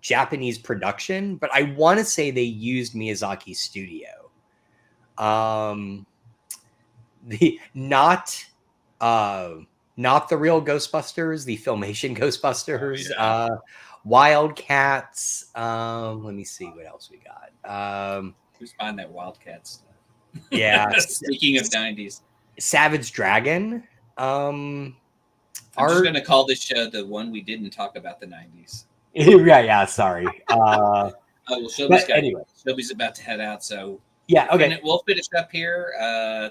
Japanese production, but I want to say they used Miyazaki's studio. Not the real Ghostbusters, the Filmation Ghostbusters. Oh, yeah. Wildcats. Let me see what else we got. Who's buying that Wildcats stuff? Yeah. Speaking of 90s. Savage Dragon. I'm just going to call this show the one we didn't talk about the 90s. Yeah, sorry. Well, Shelby's about to head out, so yeah, okay. We'll finish up here.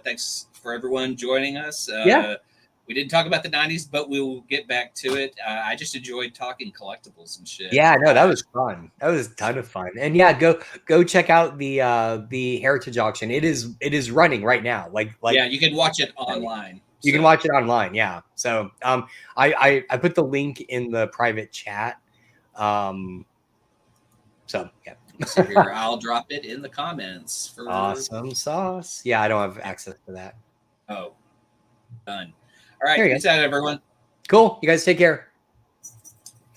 Thanks for everyone joining us. Yeah. We didn't talk about the 90s, but we'll get back to it. I just enjoyed talking collectibles and shit. Yeah, no, that was fun. That was a ton of fun. And yeah, go check out the Heritage Auction. It is running right now. Like yeah, you can watch it online. You can watch it online, yeah. So I put the link in the private chat. So yeah. So here, I'll drop it in the comments for awesome sauce. Yeah, I don't have access to that. Oh, done. All right, peace out, everyone. Cool. You guys take care.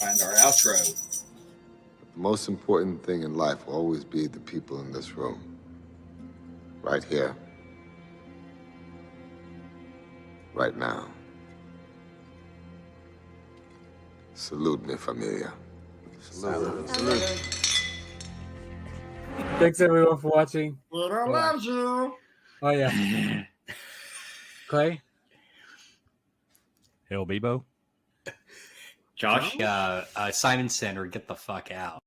Find our outro. The most important thing in life will always be the people in this room. Right here. Right now. Salute, mi familia. Salute. Thanks everyone for watching. Peter loves you. Oh yeah. Clay. Hell, Bebo. Josh, Simonson, or get the fuck out.